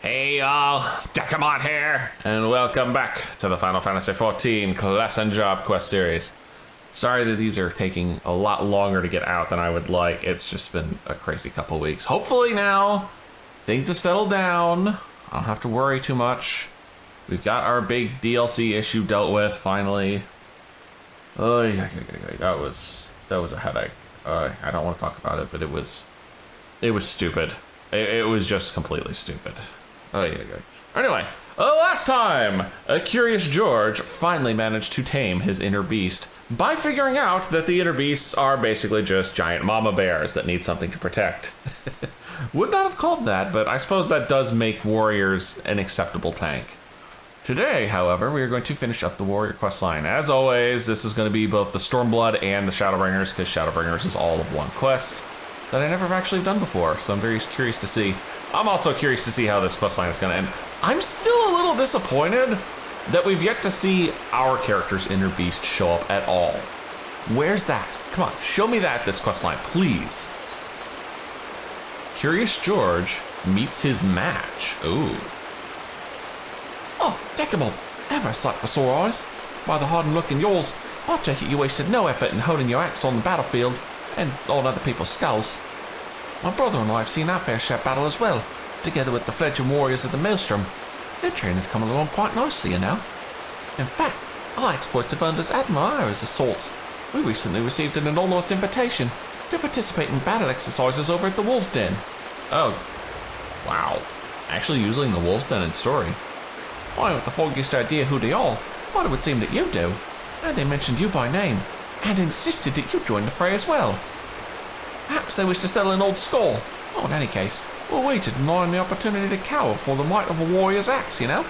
Hey y'all, Dekumon here, and welcome back to the Final Fantasy XIV Class and Job Quest series. Sorry that these are taking a lot longer to get out than I would like. It's just been a crazy couple weeks. Hopefully now, things have settled down. I don't have to worry too much. We've got our big DLC issue dealt with, finally. Oh, yeah, that was a headache. I don't want to talk about it, but it was stupid. It was just completely stupid. Oh, yeah. Anyway, last time, a curious Gorge finally managed to tame his inner beast by figuring out that the inner beasts are basically just giant mama bears that need something to protect. Would not have called that, but I suppose that does make warriors an acceptable tank. Today, however, we are going to finish up the warrior questline. As always, this is going to be both the Stormblood and the Shadowbringers, because Shadowbringers is all of one quest that I never have actually done before, so I'm very curious to see. I'm also curious to see how this questline is going to end. I'm still a little disappointed that we've yet to see our character's inner beast show up at all. Where's that? Come on, show me that this questline, please. Curious Gorge meets his match. Ooh. Oh, Dekumon, ever a sight for sore eyes. By the hardened look in yours, I take it you wasted no effort in holding your axe on the battlefield and on other people's skulls. My brother and I have seen our fair share battle as well, together with the fledgling warriors of the Maelstrom. Their training's coming along quite nicely, you know. In fact, our exploits have earned us admirers of sorts. We recently received an anonymous invitation to participate in battle exercises over at the Wolves' Den. Oh, wow. Actually using the Wolves' Den in story. I haven't the foggiest idea who they are, but it would seem that you do. And they mentioned you by name, and insisted that you join the fray as well. Perhaps they wish to settle an old score. Oh, in any case, we'll wait to deny them the opportunity to cower before the might of a warrior's axe, you know?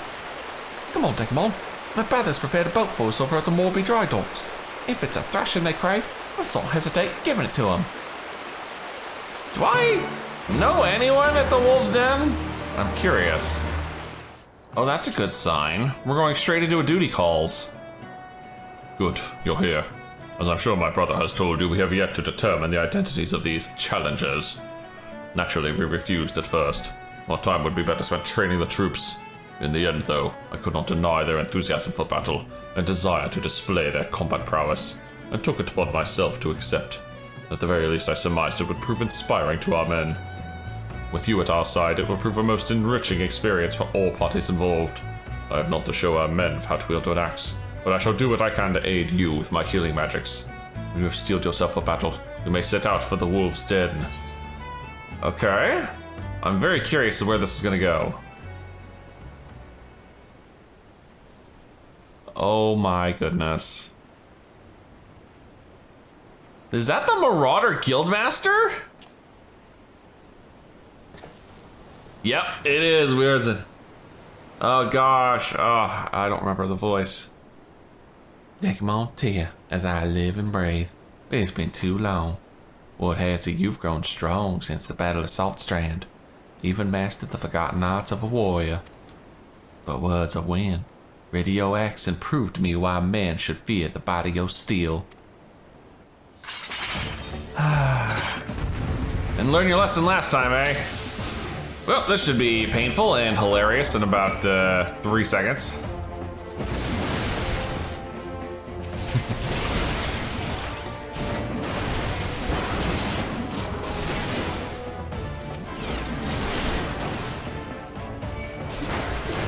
Come on, Dekumon. My brother's prepared a boat for us over at the Morby Dry Docks. If it's a thrashing they crave, let's not hesitate giving it to them. Do I know anyone at the Wolves' Den? I'm curious. Oh, that's a good sign. We're going straight into a duty calls. Good, you're here. As I'm sure my brother has told you, we have yet to determine the identities of these challengers. Naturally, we refused at first. Our time would be better spent training the troops. In the end, though, I could not deny their enthusiasm for battle and desire to display their combat prowess, and took it upon myself to accept. At the very least, I surmised it would prove inspiring to our men. With you at our side, it will prove a most enriching experience for all parties involved. I have not to show our men how to wield an axe, but I shall do what I can to aid you with my healing magics. When you have steeled yourself for battle, you may set out for the Wolves' Den. Okay. I'm very curious where this is gonna go. Oh my goodness. Is that the Marauder Guildmaster? Yep, it is. Where is it? Oh gosh. Oh, I don't remember the voice. Dekumon, dear, as I live and breathe, it's been too long. What has it you've grown strong since the Battle of Saltstrand, even mastered the forgotten arts of a warrior. But words of wind, ready your axe and prove to me why men should fear the body of steel. And learn your lesson last time, eh? Well, this should be painful and hilarious in about 3 seconds.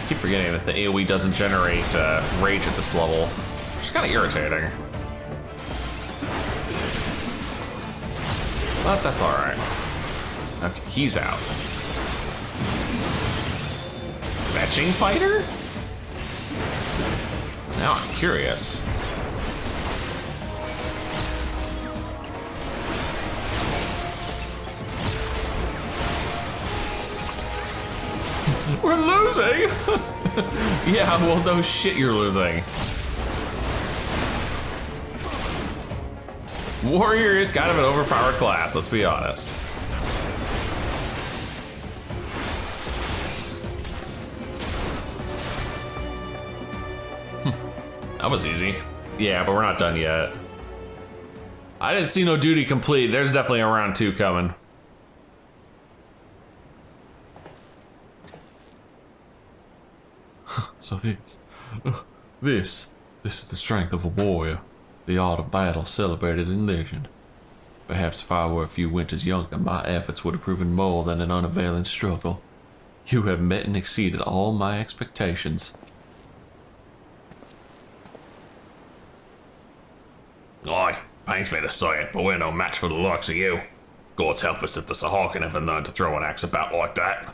Keep forgetting that the AoE doesn't generate rage at this level, which is kind of irritating. But that's alright. Okay, he's out. Fetching fighter? Now I'm curious. We're losing! Yeah, well, no shit, you're losing. Warrior is kind of an overpowered class, let's be honest. That was easy. Yeah, but we're not done yet. I didn't see no duty complete. There's definitely a round 2 coming. So this is the strength of a warrior, the art of battle celebrated in legend. Perhaps if I were a few winters younger, my efforts would have proven more than an unavailing struggle. You have met and exceeded all my expectations. Aye, pains me to say it, but we're no match for the likes of you. God's help us if the Sahar can ever learn to throw an axe about like that.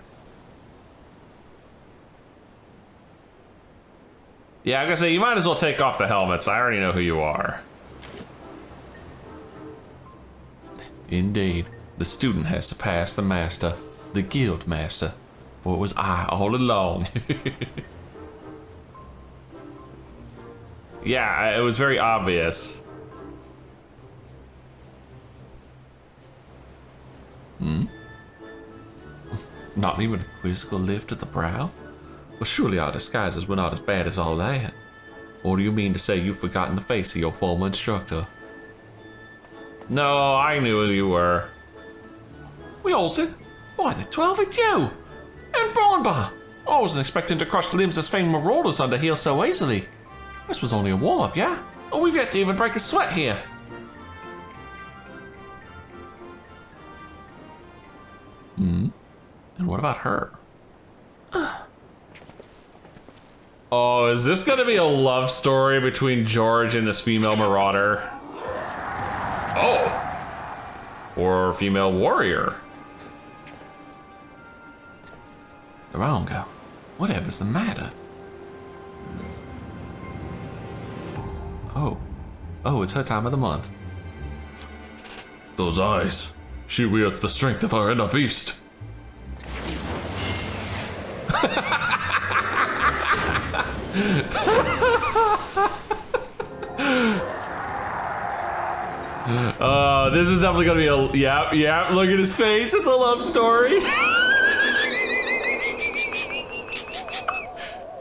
Yeah, I'm gonna say, you might as well take off the helmets. I already know who you are. Indeed, the student has surpassed the master, the guild master, for it was I all along. Yeah, it was very obvious. Not even a quizzical lift of the brow? Well, surely our disguises were not as bad as all that. Or do you mean to say you've forgotten the face of your former instructor? No, I knew who you were. We all said, by the 12, it's you! And Barnbar! I wasn't expecting to crush limbs as famed marauders under heel so easily. This was only a warm-up, yeah? Oh, we've yet to even break a sweat here. And what about her? Oh, is this gonna be a love story between Gorge and this female marauder? Oh! Or female warrior? Arongo, whatever's the matter? Oh, it's her time of the month. Those eyes. She wields the strength of our inner beast. This is definitely gonna be a, yeah, look at his face, it's a love story.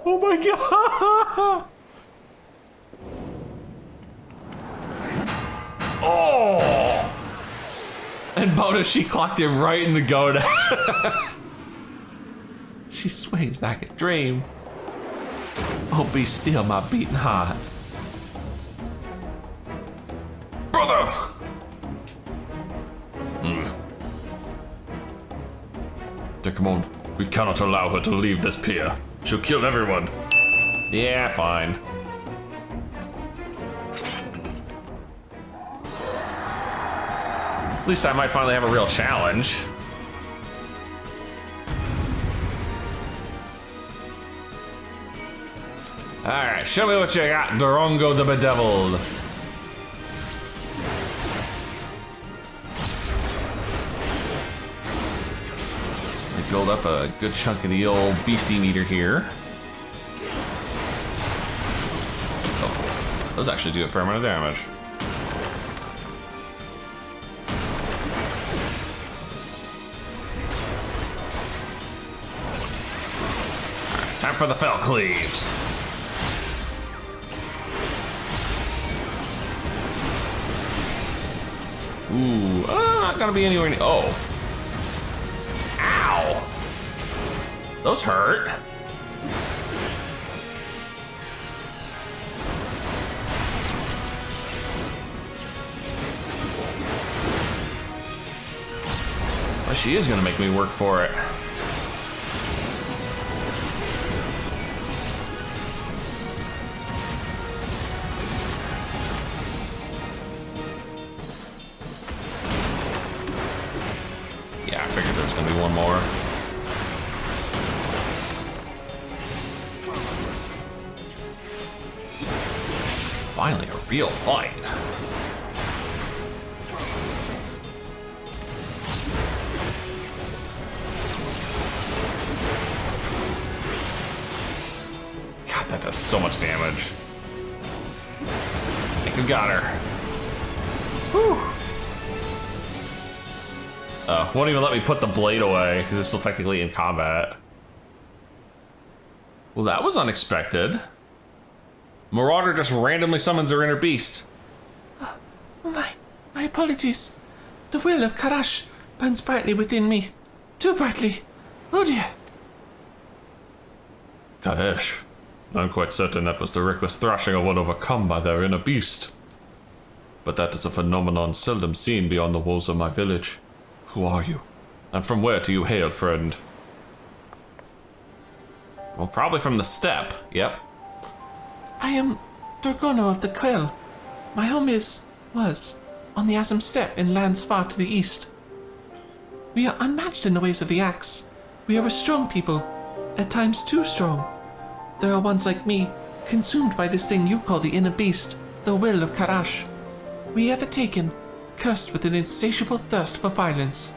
Oh my god. Oh! And bonus, she clocked him right in the goat. She swings like a dream. Oh, be still, my beating heart. Brother! Dekumon, we cannot allow her to leave this pier. She'll kill everyone. Yeah, fine. At least I might finally have a real challenge. Alright, show me what you got, Durango the Bedeviled. We build up a good chunk of the old beastie meter here. Oh, those actually do a fair amount of damage. Time for the Fell Cleaves. Ooh, not gonna be anywhere near. Oh. Ow. Those hurt. Well, she is gonna make me work for it. One more. Finally, a real fight. God, that does so much damage. I think we got her. Whew. Won't even let me put the blade away because it's still technically in combat. Well, that was unexpected. Marauder just randomly summons her inner beast. My apologies. The will of Karash burns brightly within me. Too brightly. Oh dear. Kadesh, I'm quite certain that was the reckless thrashing of one overcome by their inner beast. But that is a phenomenon seldom seen beyond the walls of my village. Who are you? And from where do you hail, friend? Well, probably from the steppe, yep. I am Dorgono of the Quell. My home was, on the Azim Steppe in lands far to the east. We are unmatched in the ways of the axe. We are a strong people, at times too strong. There are ones like me, consumed by this thing you call the inner beast, the will of Karash. We are the Taken, cursed with an insatiable thirst for violence.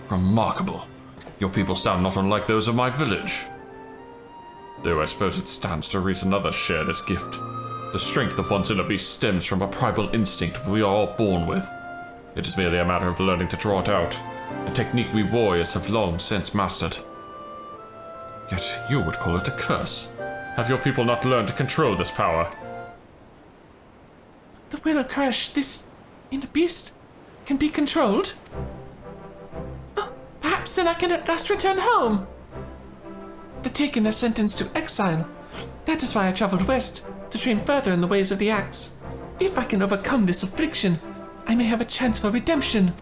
Remarkable. Your people sound not unlike those of my village. Though I suppose it stands to reason others share this gift. The strength of one's inner beast stems from a primal instinct we are all born with. It is merely a matter of learning to draw it out, a technique we warriors have long since mastered. Yet you would call it a curse. Have your people not learned to control this power? The will of Karash, this inner beast, can be controlled? Oh, perhaps then I can at last return home. The Taken are sentenced to exile. That is why I traveled west, to train further in the ways of the axe. If I can overcome this affliction, I may have a chance for redemption.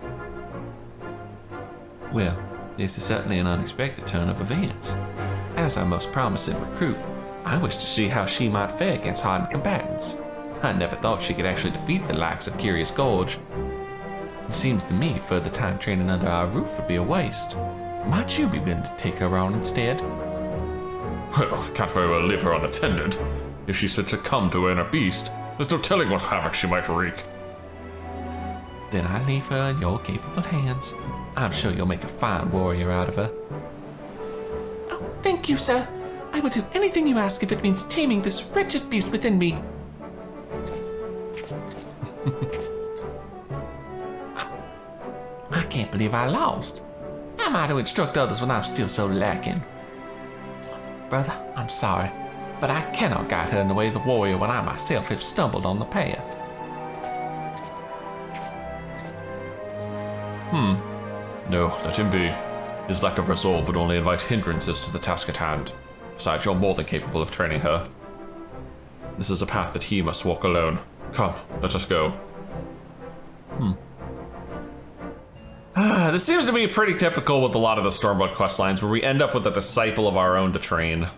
Well, this is certainly an unexpected turn of events. As our most promising recruit, I wish to see how she might fare against hardened combatants. I never thought she could actually defeat the likes of Curious Gorge. It seems to me further time training under our roof would be a waste. Might you be willing to take her on instead? Well, can't very well leave her unattended. If she should succumb to her inner beast, there's no telling what havoc she might wreak. Then I leave her in your capable hands. I'm sure you'll make a fine warrior out of her. Oh, thank you, sir. I will do anything you ask if it means taming this wretched beast within me. I can't believe I lost. How am I to instruct others when I'm still so lacking? Brother, I'm sorry, but I cannot guide her in the way of the warrior when I myself have stumbled on the path. No, let him be. His lack of resolve would only invite hindrances to the task at hand. Besides, you're more than capable of training her. This is a path that he must walk alone. Come, let us go. This seems to be pretty typical with a lot of the Stormblood questlines, where we end up with a disciple of our own to train.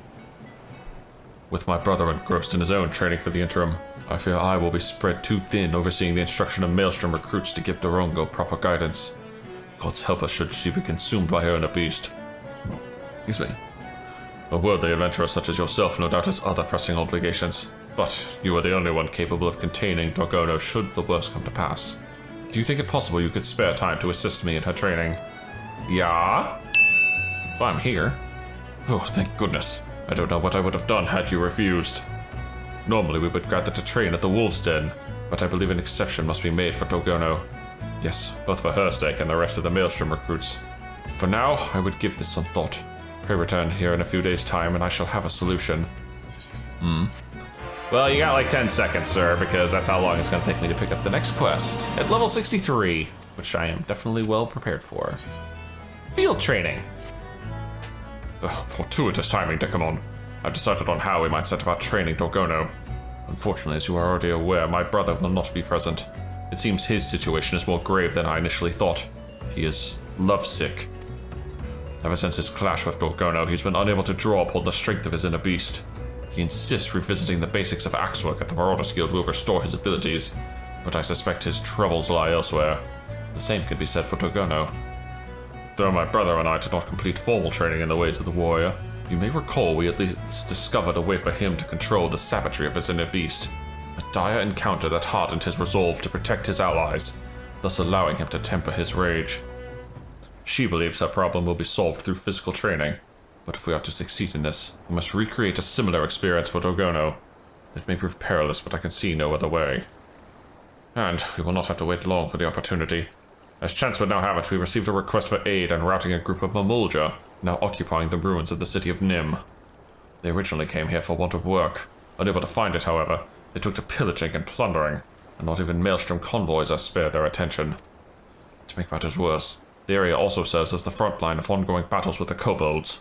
With my brother engrossed in his own training for the interim, I fear I will be spread too thin overseeing the instruction of Maelstrom recruits to give Dorongo proper guidance. God's help us should she be consumed by her inner beast. Excuse me. A worldly adventurer such as yourself no doubt has other pressing obligations, but you are the only one capable of containing Dorgono should the worst come to pass. Do you think it possible you could spare time to assist me in her training? Yeah? If I'm here. Oh, thank goodness. I don't know what I would have done had you refused. Normally we would gather to train at the Wolf's Den, but I believe an exception must be made for Dorgono. Yes, both for her sake and the rest of the Maelstrom recruits. For now, I would give this some thought. Pray return here in a few days' time and I shall have a solution. Well, you got like 10 seconds, sir, because that's how long it's going to take me to pick up the next quest at level 63, which I am definitely well prepared for. Field training. Fortuitous timing, Dekumon. I've decided on how we might set about training Dorgono. Unfortunately, as you are already aware, my brother will not be present. It seems his situation is more grave than I initially thought. He is lovesick. Ever since his clash with Dorgono, he's been unable to draw upon the strength of his inner beast. He insists revisiting the basics of axework at the Marauders Guild will restore his abilities, but I suspect his troubles lie elsewhere. The same could be said for Dorgono. Though my brother and I did not complete formal training in the ways of the warrior, you may recall we at least discovered a way for him to control the savagery of his inner beast. A dire encounter that hardened his resolve to protect his allies, thus allowing him to temper his rage. She believes her problem will be solved through physical training, but if we are to succeed in this, we must recreate a similar experience for Dorgono. It may prove perilous, but I can see no other way. And we will not have to wait long for the opportunity. As chance would now have it, we received a request for aid in routing a group of Mamulja, now occupying the ruins of the city of Nim. They originally came here for want of work. Unable to find it, however, they took to pillaging and plundering, and not even Maelstrom convoys are spared their attention. To make matters worse, the area also serves as the front line of ongoing battles with the kobolds.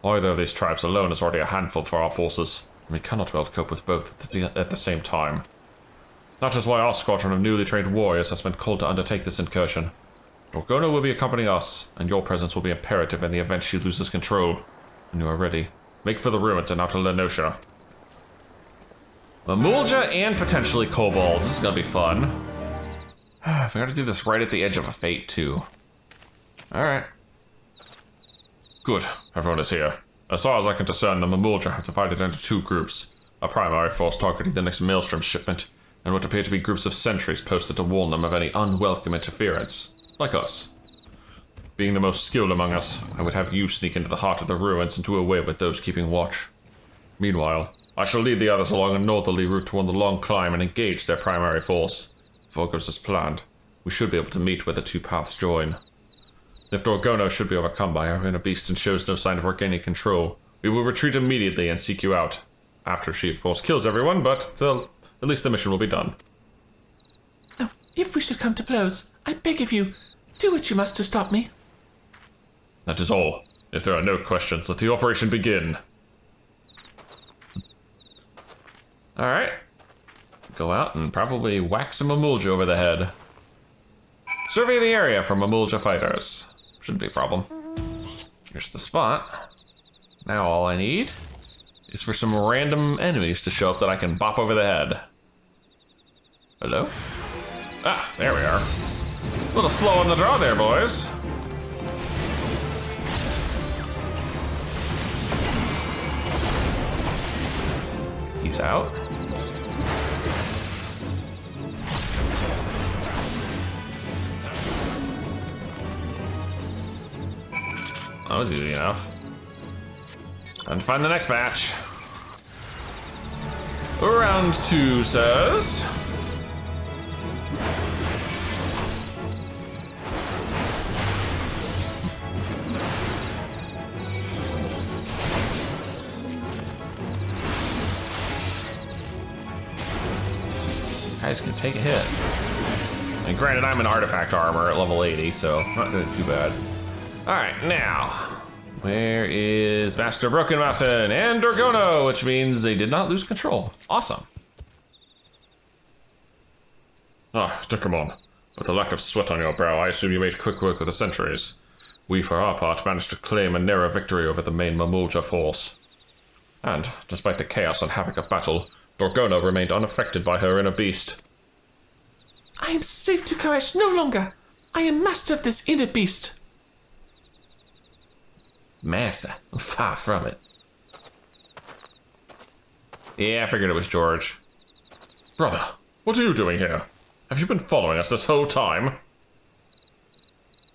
Either of these tribes alone is already a handful for our forces, and we cannot well cope with both at the same time. That is why our squadron of newly trained warriors has been called to undertake this incursion. Dorgona will be accompanying us, and your presence will be imperative in the event she loses control. When you are ready, make for the ruins and out to Lenosha. Mamulja and potentially kobolds. This is gonna be fun. I gotta do this right at the edge of a fate, too. Alright. Good, everyone is here. As far as I can discern, the Mamulja have divided into two groups. A primary force targeting the next Maelstrom shipment, and what appear to be groups of sentries posted to warn them of any unwelcome interference. Like us. Being the most skilled among us, I would have you sneak into the heart of the ruins and do away with those keeping watch. Meanwhile, I shall lead the others along a northerly route toward the long climb and engage their primary force. If all goes as planned, we should be able to meet where the two paths join. If Dorgona should be overcome by our inner beast and shows no sign of regaining control, we will retreat immediately and seek you out. After she, of course, kills everyone, but at least the mission will be done. Now, if we should come to blows, I beg of you, do what you must to stop me. That is all. If there are no questions, let the operation begin. Alright. Go out and probably whack some Mamulja over the head. Survey the area for Mamulja fighters. Shouldn't be a problem. Here's the spot. Now all I need is for some random enemies to show up that I can bop over the head. Hello? Ah, there we are. A little slow on the draw there, boys. He's out. That was easy enough. And find the next match. Round 2 says... Guys can take a hit. And granted, I'm in artifact armor at level 80, so not doing too bad. Alright, now, where is Master Broken Mountain and Dorgona, which means they did not lose control. Awesome. Ah, Dekumon. With the lack of sweat on your brow, I assume you made quick work with the sentries. We, for our part, managed to claim a narrow victory over the main Mamulja force. And, despite the chaos and havoc of battle, Dorgona remained unaffected by her inner beast. I am safe to Koresh no longer. I am master of this inner beast. Master? Far from it. Yeah, I figured it was Gorge. Brother, what are you doing here? Have you been following us this whole time?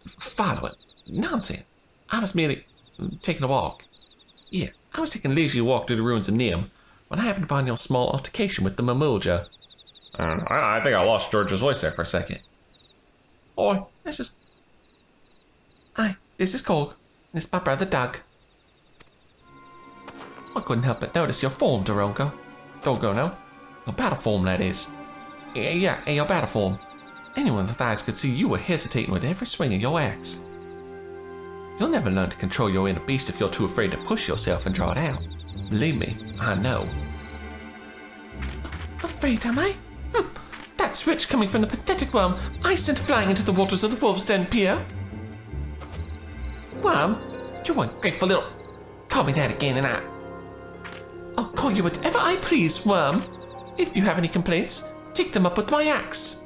Follow it? Nonsense. I was merely taking a walk. Yeah, I was taking a leisurely walk through the ruins of Neum when I happened upon your small altercation with the Mamulja. I think I lost George's voice there for a second. Oi, this is Gorge. This is my brother Doug. I couldn't help but notice your form, Dorgona. Your battle form, that is. Yeah, your battle form. Anyone with eyes could see you were hesitating with every swing of your axe. You'll never learn to control your inner beast if you're too afraid to push yourself and draw it out. Believe me, I know. Afraid, am I? That's rich coming from the pathetic worm I sent flying into the waters of the Wolf's Den Pier. Worm? You ungrateful little... Call me that again and I'll call you whatever I please, Worm. If you have any complaints, take them up with my axe.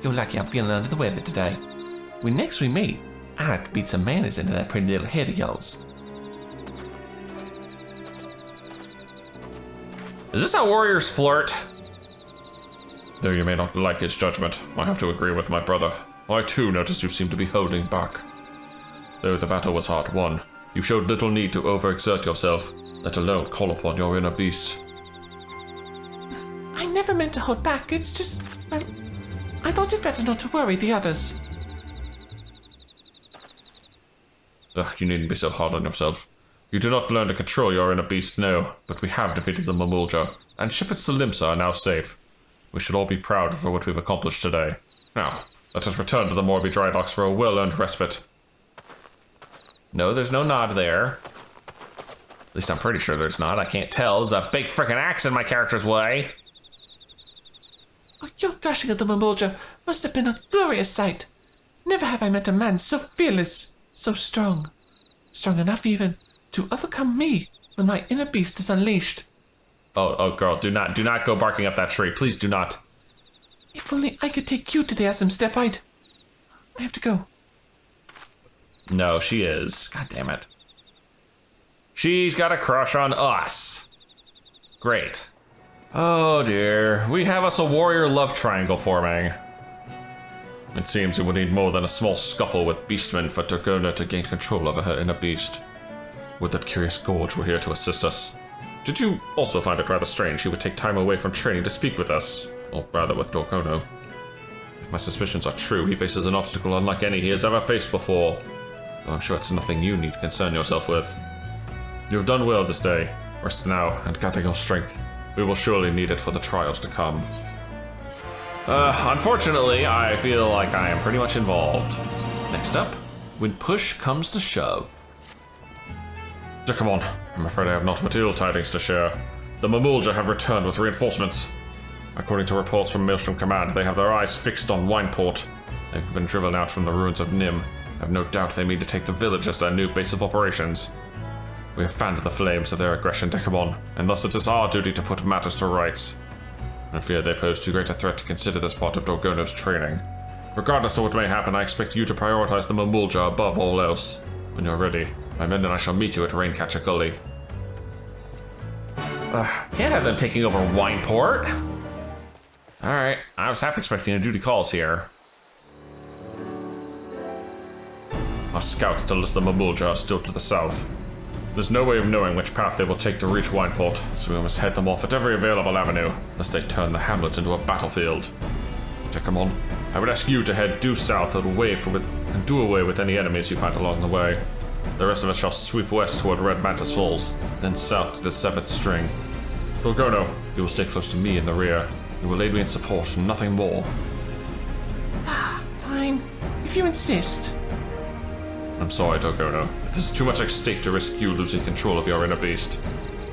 You're lucky I'm feeling under the weather today. When next we meet, I'll have to beat some manners into that pretty little head of yours. Is this how warriors flirt? Though you may not like his judgment, I have to agree with my brother. I too noticed you seemed to be holding back. Though the battle was hard won, you showed little need to overexert yourself, let alone call upon your inner beast. I never meant to hold back, it's just... well, I thought it better not to worry the others. Ugh, you needn't be so hard on yourself. You do not learn to control your inner beast now, but we have defeated the Mamulja, and shipments to Limsa are now safe. We should all be proud for what we've accomplished today. Now, let us return to the Morbi dry docks for a well-earned respite. No, there's no nod there. At least I'm pretty sure there's not. I can't tell. There's a big frickin' axe in my character's way. Oh, your thrashing of the Mamulja must have been a glorious sight. Never have I met a man so fearless, so strong. Strong enough even to overcome me when my inner beast is unleashed. Oh, girl, do not go barking up that tree. Please do not. If only I could take you to the Asm Stepite. I have to go. No, she is. God damn it. She's got a crush on us. Great. Oh dear, we have us a warrior love triangle forming. It seems we would need more than a small scuffle with beastmen for Dragona to gain control over her inner beast. Would that curious Gorge were here to assist us. Did you also find it rather strange he would take time away from training to speak with us? Or rather with Dragona. If my suspicions are true, he faces an obstacle unlike any he has ever faced before. Though I'm sure it's nothing you need to concern yourself with. You have done well this day. Rest now and gather your strength. We will surely need it for the trials to come. Unfortunately, I feel like I am pretty much involved. Next up, when push comes to shove. Dekumon, I'm afraid I have not material tidings to share. The Mamulja have returned with reinforcements. According to reports from Maelstrom Command, they have their eyes fixed on Wineport. They've been driven out from the ruins of Nim. I have no doubt they mean to take the village as their new base of operations. We have fanned the flames of their aggression, Dekumon, and thus it is our duty to put matters to rights. I fear they pose too great a threat to consider this part of Dorgono's training. Regardless of what may happen, I expect you to prioritize the Mamulja above all else. When you're ready, my men and I shall meet you at Raincatcher Gully. Can't have them taking over Wineport. Alright, I was half expecting a duty calls here. Our scouts tell us the Mamulja are still to the south. There's no way of knowing which path they will take to reach Wineport, so we must head them off at every available avenue, lest they turn the hamlet into a battlefield. Dekumon, I would ask you to head due south and do away with any enemies you find along the way. The rest of us shall sweep west toward Red Mantis Falls, then south to the Seventh String. Dorgono, you will stay close to me in the rear. You will aid me in support, nothing more. Fine, if you insist. I'm sorry, Dorgono. This is too much at stake to risk you losing control of your inner beast.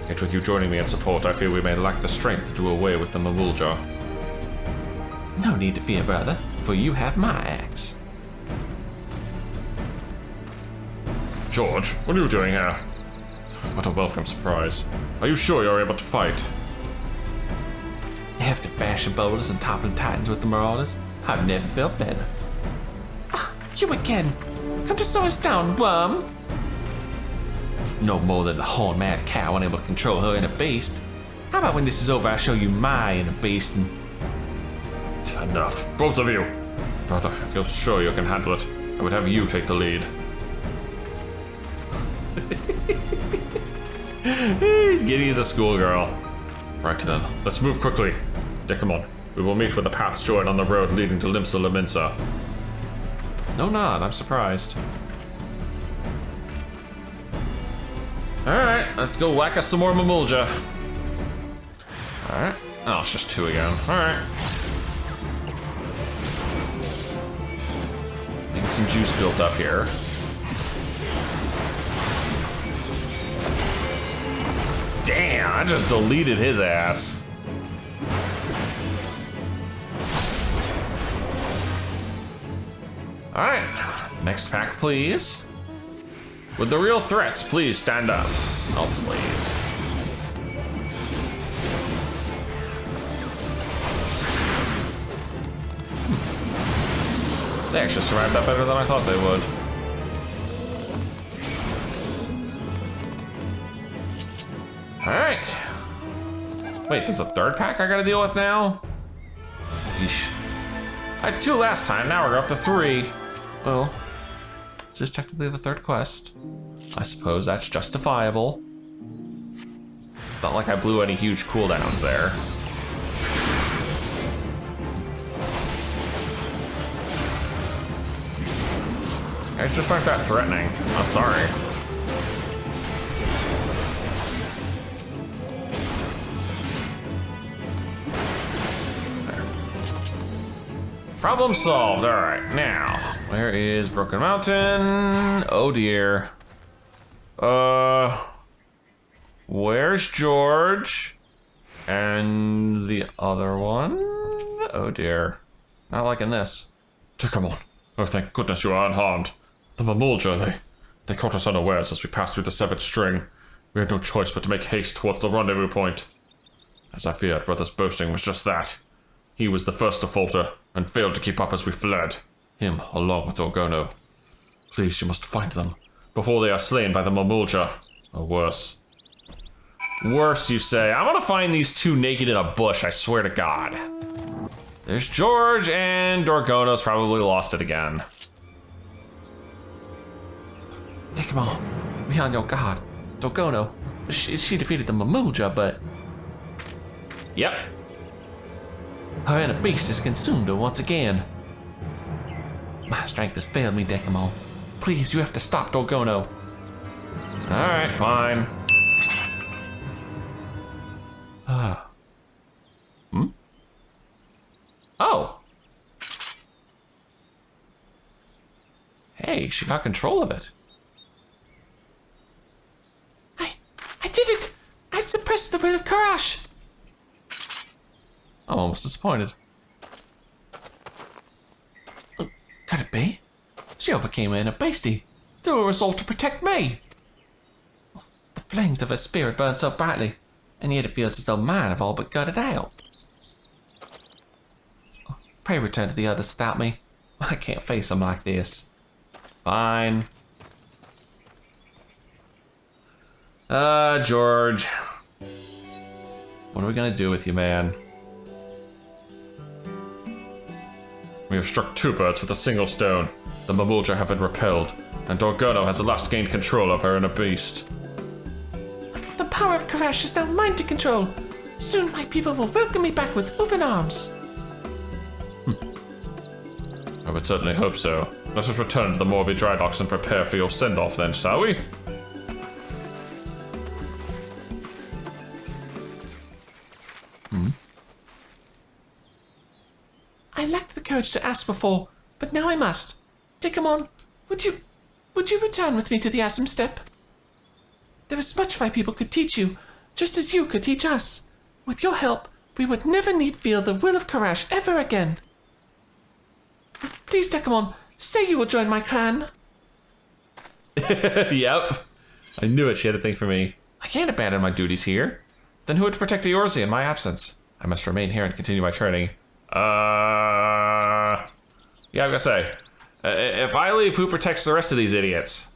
Yet with you joining me in support, I fear we may lack the strength to do away with the Mamulja. No need to fear, brother, for you have my axe. George, what are you doing here? What a welcome surprise. Are you sure you're able to fight? After bashing boulders and toppling titans with the marauders, I've never felt better. You again! Come to slow us down, worm! No more than the horn-mad cow unable to control her inner beast. How about when this is over, I show you my inner beast and... Enough, both of you! Brother, if you're sure you can handle it, I would have you take the lead. He's giddy as a schoolgirl. Right then, let's move quickly. Dekumon, we will meet where the paths join on the road leading to Limsa Laminsa. No nod, I'm surprised. Alright, let's go whack us some more Mamulja. Alright. Oh, it's just two again. Alright. Making some juice built up here. Damn, I just deleted his ass. Alright, next pack, please. With the real threats, please stand up. Oh, please. They actually survived that better than I thought they would. Alright. Wait, there's a third pack I gotta deal with now? Yeesh. I had 2 last time, now we're up to 3. Well, this is technically the third quest. I suppose that's justifiable. It's not like I blew any huge cooldowns there. You guys just aren't that threatening. I'm sorry. Problem solved. Alright, now, where is Broken Mountain? Oh dear. Where's Gorge? And the other one? Oh dear. Not liking this. Dekumon. Oh, thank goodness you are unharmed. The Mamulja, they caught us unawares as we passed through the severed string. We had no choice but to make haste towards the rendezvous point. As I feared, brother's boasting was just that. He was the first to falter, and failed to keep up as we fled. Him, along with Orgono. Please, you must find them, before they are slain by the Mamulja, or worse. Worse, you say? I'm gonna find these two naked in a bush, I swear to God. There's Gorge, and Dorgono's probably lost it again. Dekumon, be on your guard. Dorgono, she defeated the Mamulja, but Yep. her inner beast has consumed her once again. My strength has failed me, Dekumon. Please, you have to stop Dorgono. Alright, fine. Oh. Hey, she got control of it. I did it! I suppressed the will of Karash! I'm almost disappointed. Could it be? She overcame her inner beastie through a resolve to protect me. The flames of her spirit burn so brightly, and yet it feels as though mine have all but gutted out. Pray return to the others without me. I can't face them like this. Fine. Gorge. What are we gonna do with you, man? We have struck two birds with a single stone. The Mamulja have been repelled, and Dorgono has at last gained control of her inner beast. The power of Karash is now mine to control. Soon my people will welcome me back with open arms. I would certainly hope so. Let us return to the Morbi dry docks and prepare for your send-off then, shall we? I lacked the courage to ask before, but now I must. Dekumon, would you return with me to the Asm Step? There is much my people could teach you, just as you could teach us. With your help, we would never need feel the will of Karash ever again. Please, Dekumon, say you will join my clan. Yep. I knew it, she had a thing for me. I can't abandon my duties here. Then who would protect Eorzea in my absence? I must remain here and continue my training. Yeah, I'm gonna say, if I leave, who protects the rest of these idiots?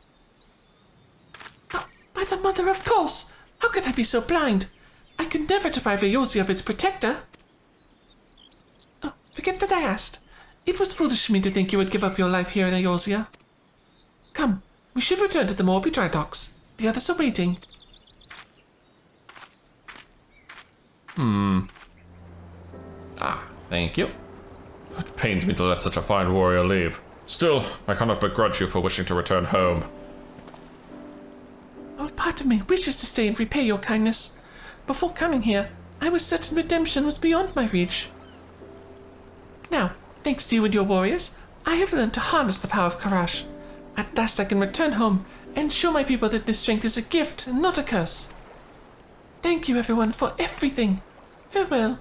By the mother, of course. How could I be so blind? I could never deprive Eorzea of its protector. Oh, forget that I asked. It was foolish of me to think you would give up your life here in Eorzea. Come, we should return to the Morbi dry docks. The others are waiting. Thank you. It pains me to let such a fine warrior leave. Still, I cannot begrudge you for wishing to return home. Oh, part of me wishes to stay and repay your kindness. Before coming here, I was certain redemption was beyond my reach. Now, thanks to you and your warriors, I have learned to harness the power of Karash. At last I can return home and show my people that this strength is a gift and not a curse. Thank you, everyone, for everything. Farewell.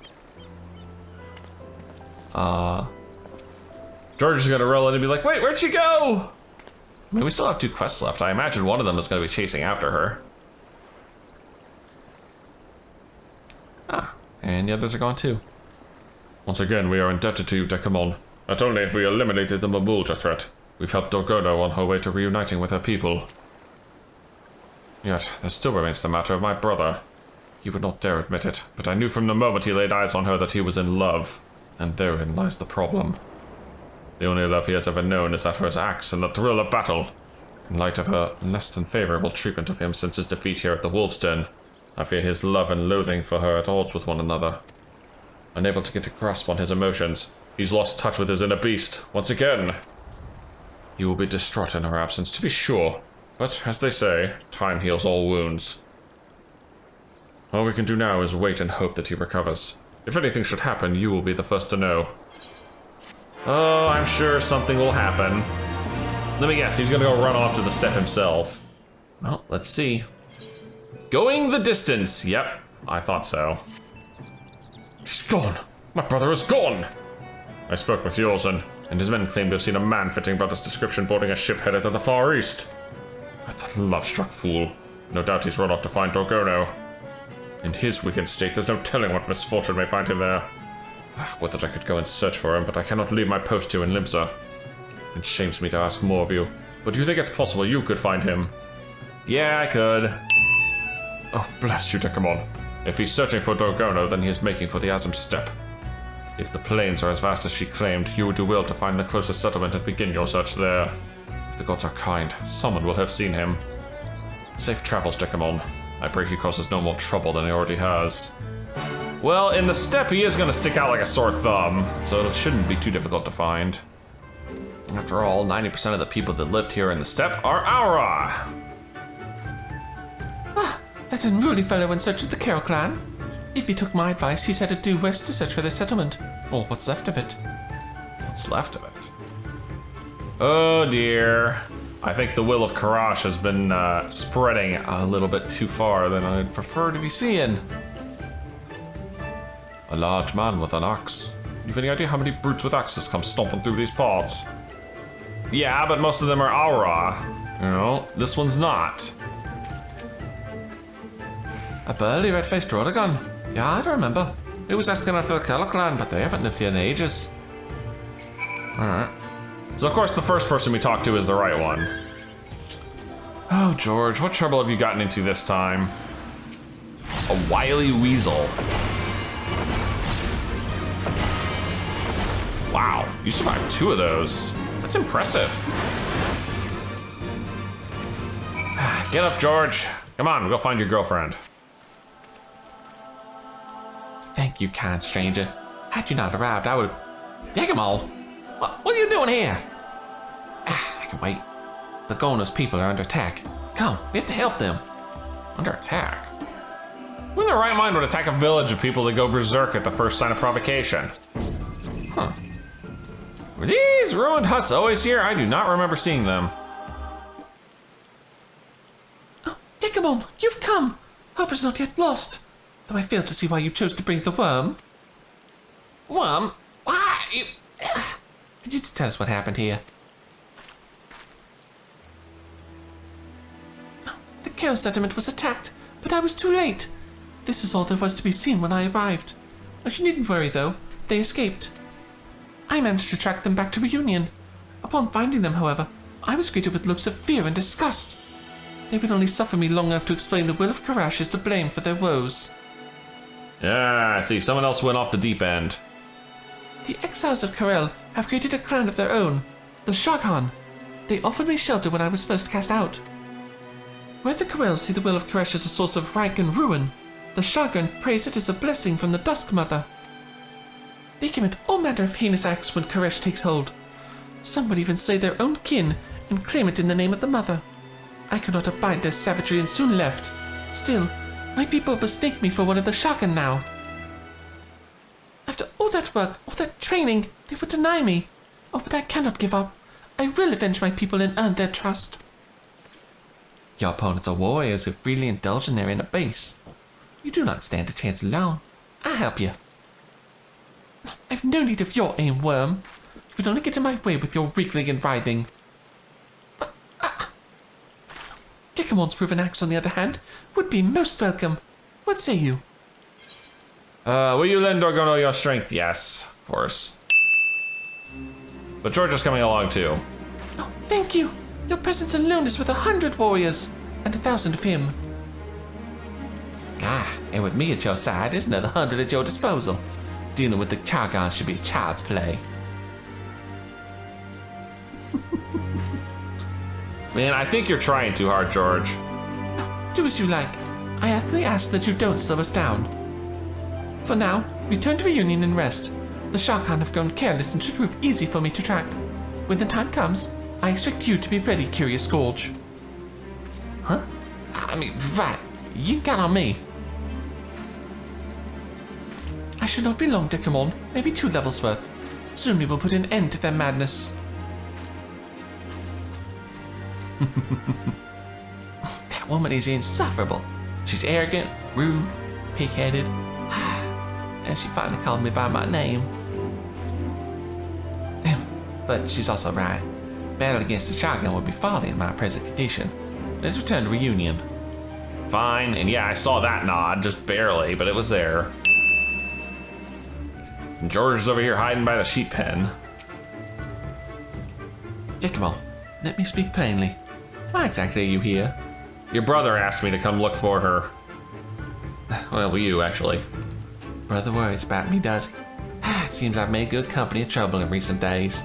George is gonna roll in and be like, wait, where'd she go? I mean, we still have 2 quests left. I imagine one of them is gonna be chasing after her. And the others are gone too. Once again, we are indebted to you, Dekumon. Not only have we eliminated the Mamulja threat, we've helped Dorgono on her way to reuniting with her people. Yet, there still remains the matter of my brother. He would not dare admit it, but I knew from the moment he laid eyes on her that he was in love. And therein lies the problem. The only love he has ever known is that for his axe and the thrill of battle. In light of her less than favorable treatment of him since his defeat here at the Wolf's Den, I fear his love and loathing for her at odds with one another. Unable to get a grasp on his emotions, he's lost touch with his inner beast, once again. He will be distraught in her absence, to be sure, but, as they say, time heals all wounds. All we can do now is wait and hope that he recovers. If anything should happen, you will be the first to know. Oh, I'm sure something will happen. Let me guess, he's gonna go run off to the step himself. Well, let's see. Going the distance. Yep, I thought so. He's gone. My brother is gone. I spoke with Eorzea, and his men claim to have seen a man fitting brother's description boarding a ship headed to the Far East. That love-struck fool. No doubt he's run off to find Dorgono. In his wicked state, there's no telling what misfortune may find him there. Would that I could go and search for him, but I cannot leave my post here in Limsa. It shames me to ask more of you, but do you think it's possible you could find him? Yeah, I could. Oh, bless you, Dekumon. If he's searching for Dorgono, then he is making for the Azim Steppe. If the plains are as vast as she claimed, you would do well to find the closest settlement and begin your search there. If the gods are kind, someone will have seen him. Safe travels, Dekumon. I pray he causes no more trouble than he already has. Well, in the steppe, he is going to stick out like a sore thumb, so it shouldn't be too difficult to find. After all, 90% of the people that lived here in the steppe are Aura. Ah, that unruly fellow in search of the Carol clan. If he took my advice, he's headed due west to search for this settlement, or what's left of it. What's left of it? Oh dear. I think the will of Karash has been spreading a little bit too far than I'd prefer to be seeing. A large man with an axe. You've any idea how many brutes with axes come stomping through these parts? Yeah, but most of them are Aura. You know, this one's not. A burly red-faced Rhodagon. Yeah, I remember. He was asking after the Carol clan, but they haven't lived here in ages. Alright. So of course the first person we talk to is the right one. Oh, George, what trouble have you gotten into this time? A wily weasel. Wow, you survived 2 of those. That's impressive. Get up, George. Come on, go find your girlfriend. Thank you, kind stranger. Had you not arrived, I would have... Dekumon! What are you doing here? I can wait. The Gono's people are under attack. Come, we have to help them. Under attack? Who in their right mind would attack a village of people that go berserk at the first sign of provocation? Huh. Were these ruined huts always here? I do not remember seeing them. Oh, Dekumon, you've come! Hope is not yet lost. Though I fail to see why you chose to bring the worm. Worm? Why? Could you just tell us what happened here? The Chaos settlement was attacked, but I was too late. This is all there was to be seen when I arrived. Oh, you needn't worry though, they escaped. I managed to track them back to Reunion. Upon finding them, however, I was greeted with looks of fear and disgust. They would only suffer me long enough to explain the will of Karash is to blame for their woes. Yeah, I see. Someone else went off the deep end. The exiles of Karel have created a clan of their own, the Shaghan. They offered me shelter when I was first cast out. Where the Karel see the will of Karash as a source of rank and ruin, the Shaghan praise it as a blessing from the Dusk Mother. They commit all manner of heinous acts when Karash takes hold. Some would even slay their own kin and claim it in the name of the Mother. I could not abide their savagery and soon left. Still, my people mistake me for one of the Shaghan now. After all that work, all that training, they would deny me. Oh, but I cannot give up. I will avenge my people and earn their trust. Your opponents are warriors who freely indulge in their inner base. You do not stand a chance alone. I'll help you. I've no need of your aim, worm. You would only get in my way with your wriggling and writhing. Dekumon's proven axe, on the other hand, would be most welcome. What say you? Will you lend Dorgono your strength? Yes, of course. But George is coming along too. Oh, thank you. Your presence alone is worth 100 warriors, and 1,000 of him. And with me at your side, there's another 100 at your disposal. Dealing with the Chargon should be child's play. Man, I think you're trying too hard, George. Do as you like. I only ask that you don't slow us down. For now, return to Reunion and rest. The Shaghan have grown careless and should prove easy for me to track. When the time comes, I expect you to be ready, Curious Gorge. Huh? I mean, right. You can count on me. I should not be long, Dekumon. Maybe 2 levels worth. Soon we will put an end to their madness. That woman is insufferable. She's arrogant, rude, pig-headed, and she finally called me by my name. But she's also right. Battle against the shotgun would be folly in my present condition. Let's return to reunion. Fine, and yeah, I saw that nod, just barely, but it was there. And George is over here hiding by the sheep pen. Dekumon, let me speak plainly. Why exactly are you here? Your brother asked me to come look for her. Well, you, actually. Brother worries about me, does he? It seems I've made good company of trouble in recent days.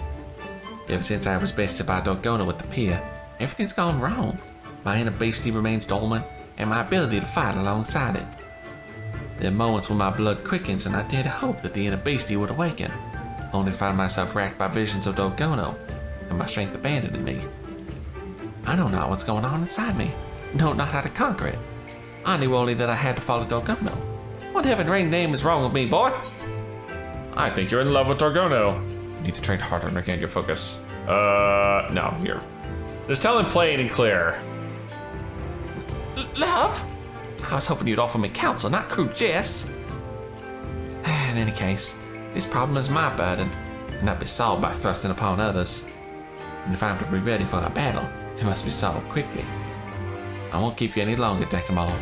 Ever since I was bested by Dorgona with the pier, everything's gone wrong. My inner beastie remains dormant, and my ability to fight alongside it. There are moments when my blood quickens and I dare to hope that the inner beastie would awaken, only to find myself racked by visions of Dorgona, and my strength abandoning me. I don't know what's going on inside me, don't know how to conquer it. I knew only that I had to follow Dorgona. What heaven rain name is wrong with me, boy? I think you're in love with Dorgono. You need to train harder and regain your focus. No, here. Just tell him plain and clear. Love? I was hoping you'd offer me counsel, not crude jest. In any case, this problem is my burden, and not be solved by thrusting upon others. And if I'm to be ready for a battle, it must be solved quickly. I won't keep you any longer, Dekumon.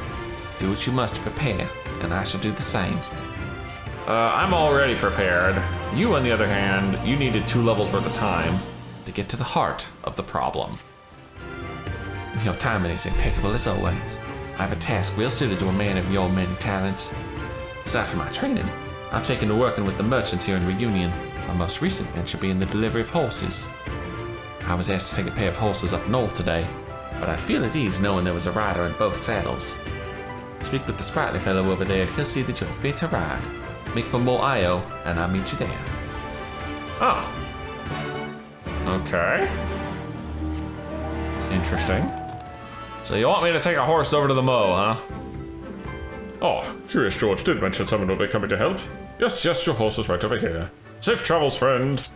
Do what you must to prepare, and I shall do the same. I'm already prepared. You, on the other hand, you needed 2 levels worth of time to get to the heart of the problem. Your timing is impeccable as always. I have a task well suited to a man of your many talents. Aside from my training, I'm taken to working with the merchants here in Reunion. My most recent venture being the delivery of horses. I was asked to take a pair of horses up north today, but I'd feel at ease knowing there was a rider in both saddles. Speak with the sprightly fellow over there and he'll see that you're fit to ride. Make for more Io, and I'll meet you there. Oh. Okay. Interesting. So you want me to take a horse over to the mow, huh? Oh, curious George did mention someone will be coming to help. Yes, your horse is right over here. Safe travels, friend.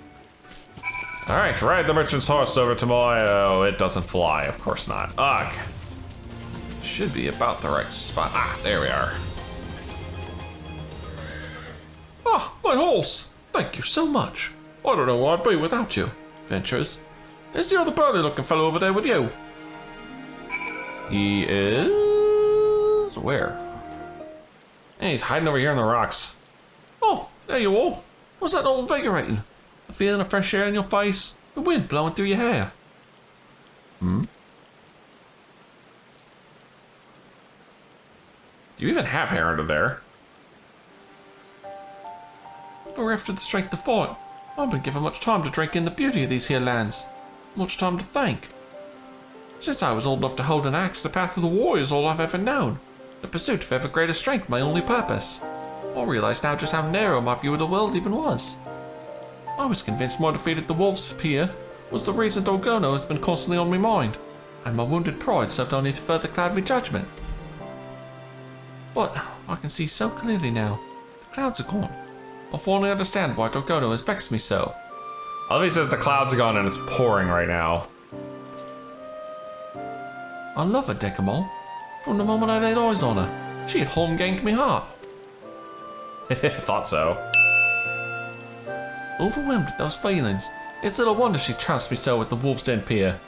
Alright, ride the merchant's horse over to my... Oh, it doesn't fly, of course not. Ugh. Should be about the right spot. Ah, there we are. Ah, my horse! Thank you so much. I don't know where I'd be without you, Venturers. Is the other burly looking fellow over there with you? He is... Where? Hey, he's hiding over here in the rocks. Oh, there you are. Was that not invigorating? A feeling of fresh air in your face, the wind blowing through your hair. Do you even have hair under there? Bereft of the strength to fight, I haven't been given much time to drink in the beauty of these here lands. Much time to think. Since I was old enough to hold an axe, the path of the warrior is all I've ever known. The pursuit of ever greater strength, my only purpose. I realize now just how narrow my view of the world even was. I was convinced my defeat at the Wolves' Pier was the reason Dorgona has been constantly on my mind, and my wounded pride served only to further cloud my judgment. But I can see so clearly now. The clouds are gone. I finally understand why Dorgona has vexed me so. I love he says the clouds are gone and it's pouring right now. I love her, Dekumon. From the moment I laid eyes on her, she had home gained me heart. Thought so. Overwhelmed with those feelings, it's little wonder she trounced me so at the Wolf's Den Pier.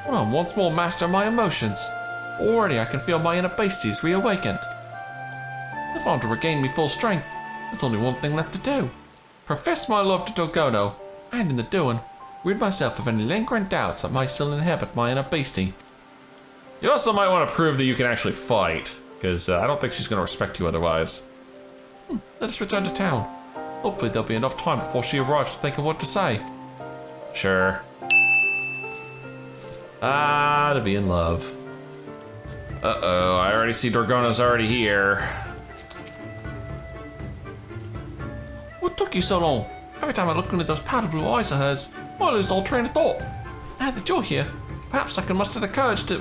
When I'm once more master of my emotions, already I can feel my inner beasties reawakened. If I'm to regain me full strength, there's only one thing left to do. Profess my love to Dorgona, and in the doing, rid myself of any lingering doubts that might still inhabit my inner beastie. You also might want to prove that you can actually fight, because I don't think she's going to respect you otherwise. Let us return to town. Hopefully there'll be enough time before she arrives to think of what to say. Sure. Ah, to be in love. Uh-oh, I already see Dorgona's already here. What took you so long? Every time I look into those powder blue eyes of hers, I lose all train of thought. Now that you're here, perhaps I can muster the courage to...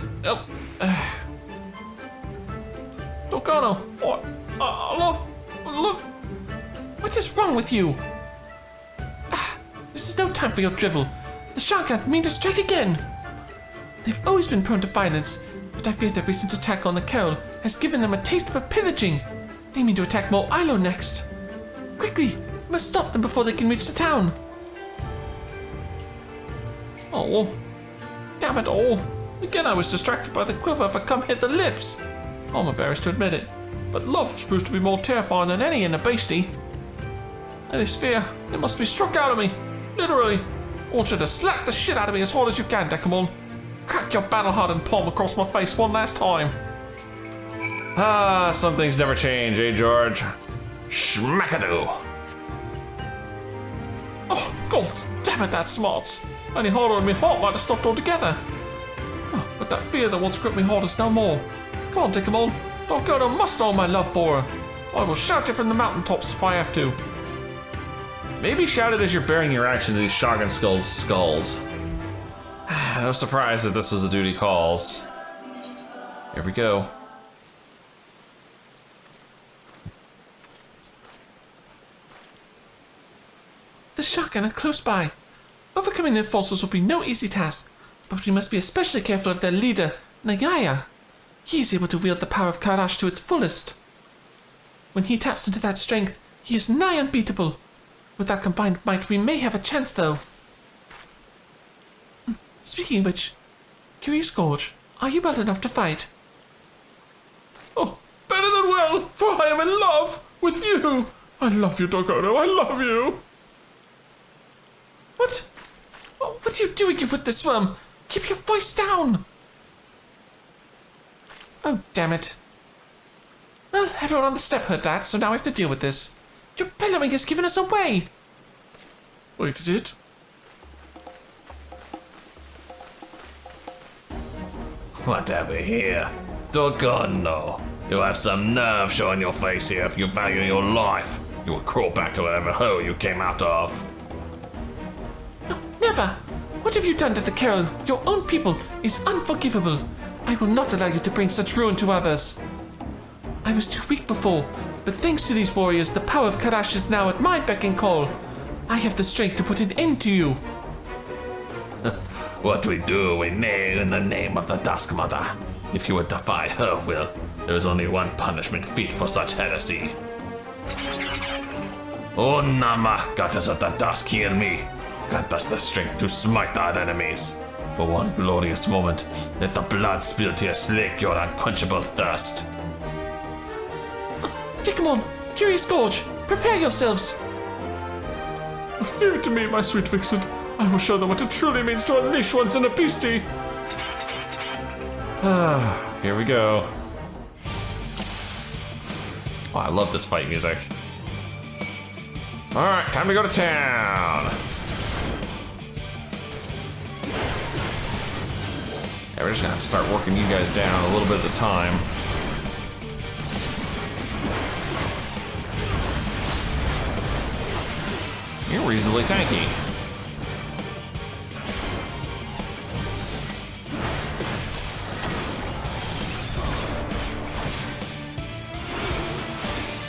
Dorgona, what? Love... What is wrong with you? This is no time for your drivel. The shotgun means to strike again. They've always been prone to violence, but I fear their recent attack on the Carol has given them a taste for pillaging. They mean to attack more Ilo next. Quickly, we must stop them before they can reach the town. Oh, damn it all. Again I was distracted by the quiver of a come-hither lips. I'm embarrassed to admit it, but love proves to be more terrifying than any in a beastie. And this fear, it must be struck out of me. Literally. I want you to slap the shit out of me as hard as you can, Dekumon. Crack your battle-hardened palm across my face one last time. Ah, some things never change, eh, George? Schmackadoo. Oh, God damn it, that smarts. Any harder on me heart might have stopped altogether. Oh, but that fear that once gripped me hard is no more. Come on, Dekumon. Don't go to muster all my love for her. I will shout it from the mountaintops if I have to. Maybe shout it as you're bearing your action to these Shogun skulls. No surprise that this was the duty calls. Here we go. The Shogun are close by. Overcoming their forces will be no easy task, but we must be especially careful of their leader, Nagaya. He is able to wield the power of Karash to its fullest. When he taps into that strength, he is nigh unbeatable. With that combined might, we may have a chance, though. Speaking of which, Curious Gorge, are you well enough to fight? Oh, better than well, for I am in love with you. I love you, Dogono, I love you. What? What are you doing, you with this worm? Keep your voice down. Oh, damn it. Well, everyone on the step heard that, so now we have to deal with this. Your bellowing has given us away. Wait, is it? What have we here? Doggone, you have some nerve showing your face here if you value your life. You will crawl back to whatever hole you came out of. No, never! What have you done to the Carol? Your own people is unforgivable. I will not allow you to bring such ruin to others. I was too weak before, but thanks to these warriors, the power of Karash is now at my beck and call. I have the strength to put an end to you. What we do, we nail in the name of the Dusk Mother. If you would defy her will, there is only one punishment fit for such heresy. O Nama, goddess of the dusk, heal me. Grant us the strength to smite our enemies. For one glorious moment, let the blood spilled here slake your unquenchable thirst. Dekumon, Curious Gorge, prepare yourselves. Leave it to me, my sweet vixen. I will show them what it truly means to unleash one's inner beastie. Here we go. Oh, I love this fight music. Alright, time to go to town. Yeah, we're just gonna have to start working you guys down a little bit at a time. You're reasonably tanky.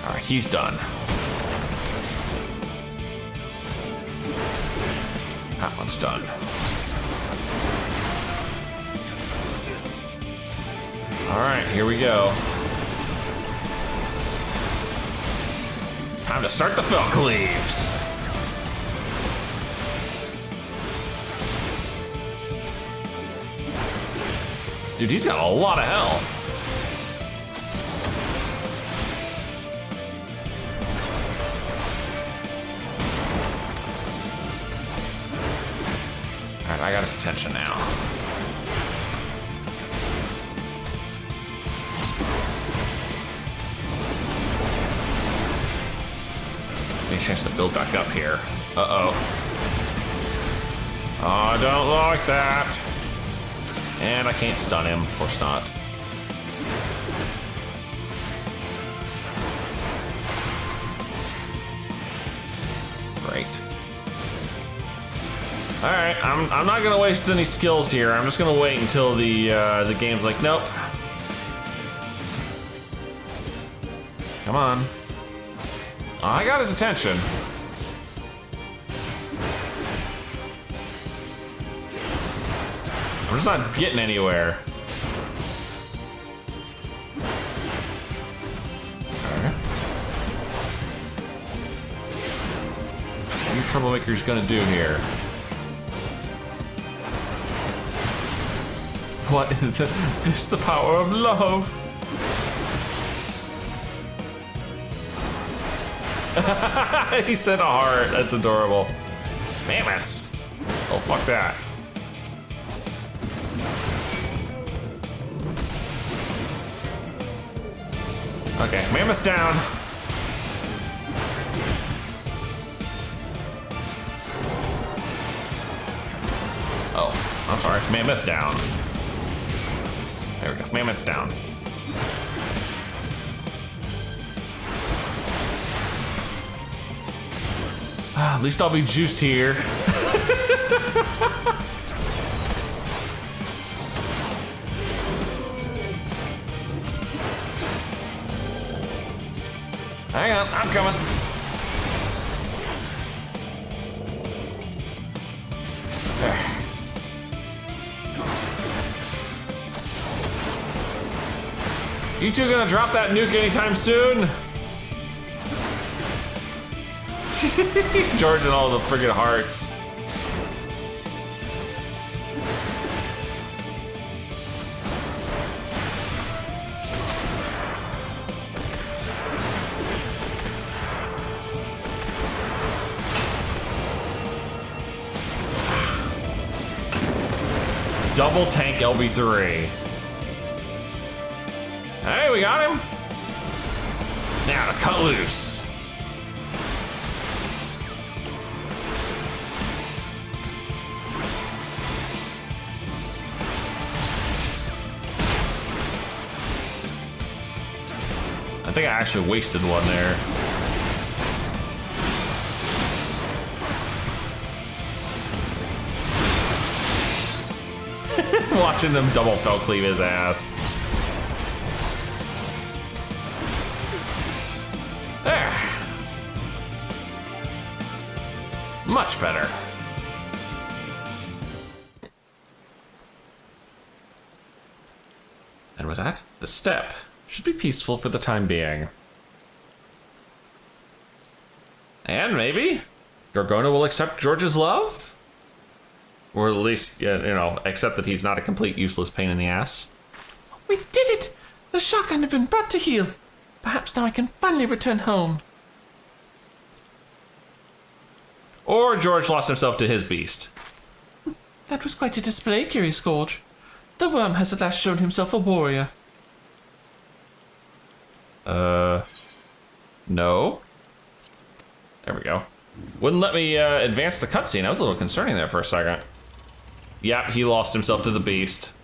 Alright, he's done. That one's done. Alright, here we go. Time to start the Fell Cleaves. Dude, he's got a lot of health. Alright, I got his attention now. Any chance to build back up here? Uh-oh. Oh, I don't like that. And I can't stun him, of course not. Great. Alright, I'm not gonna waste any skills here. I'm just gonna wait until the game's like, nope. Come on. Oh, I got his attention. I'm We're just not getting anywhere. Okay. What are you troublemakers gonna do here? What is this is the power of love? He said a heart. That's adorable. Mammoths. Oh, fuck that. Okay, mammoth down. Oh, I'm sorry. Mammoth down. There we go. Mammoth's down. At least I'll be juiced here. Hang on, I'm coming. There. You two gonna drop that nuke anytime soon? George and all the friggin' hearts. Double tank LB3. Hey, we got him. Now to cut loose. I think I actually wasted one there. Watching them double fell cleave his ass. There. Much better. And with that, the step should be peaceful for the time being. And maybe Gorgona will accept George's love? Or at least, you know, accept that he's not a complete useless pain in the ass. We did it! The shotgun had been brought to heel. Perhaps now I can finally return home. Or George lost himself to his beast. That was quite a display, Curious Gorge. The worm has at last shown himself a warrior. No. There we go. Wouldn't let me advance the cutscene. That was a little concerning there for a second. Yep, he lost himself to the beast.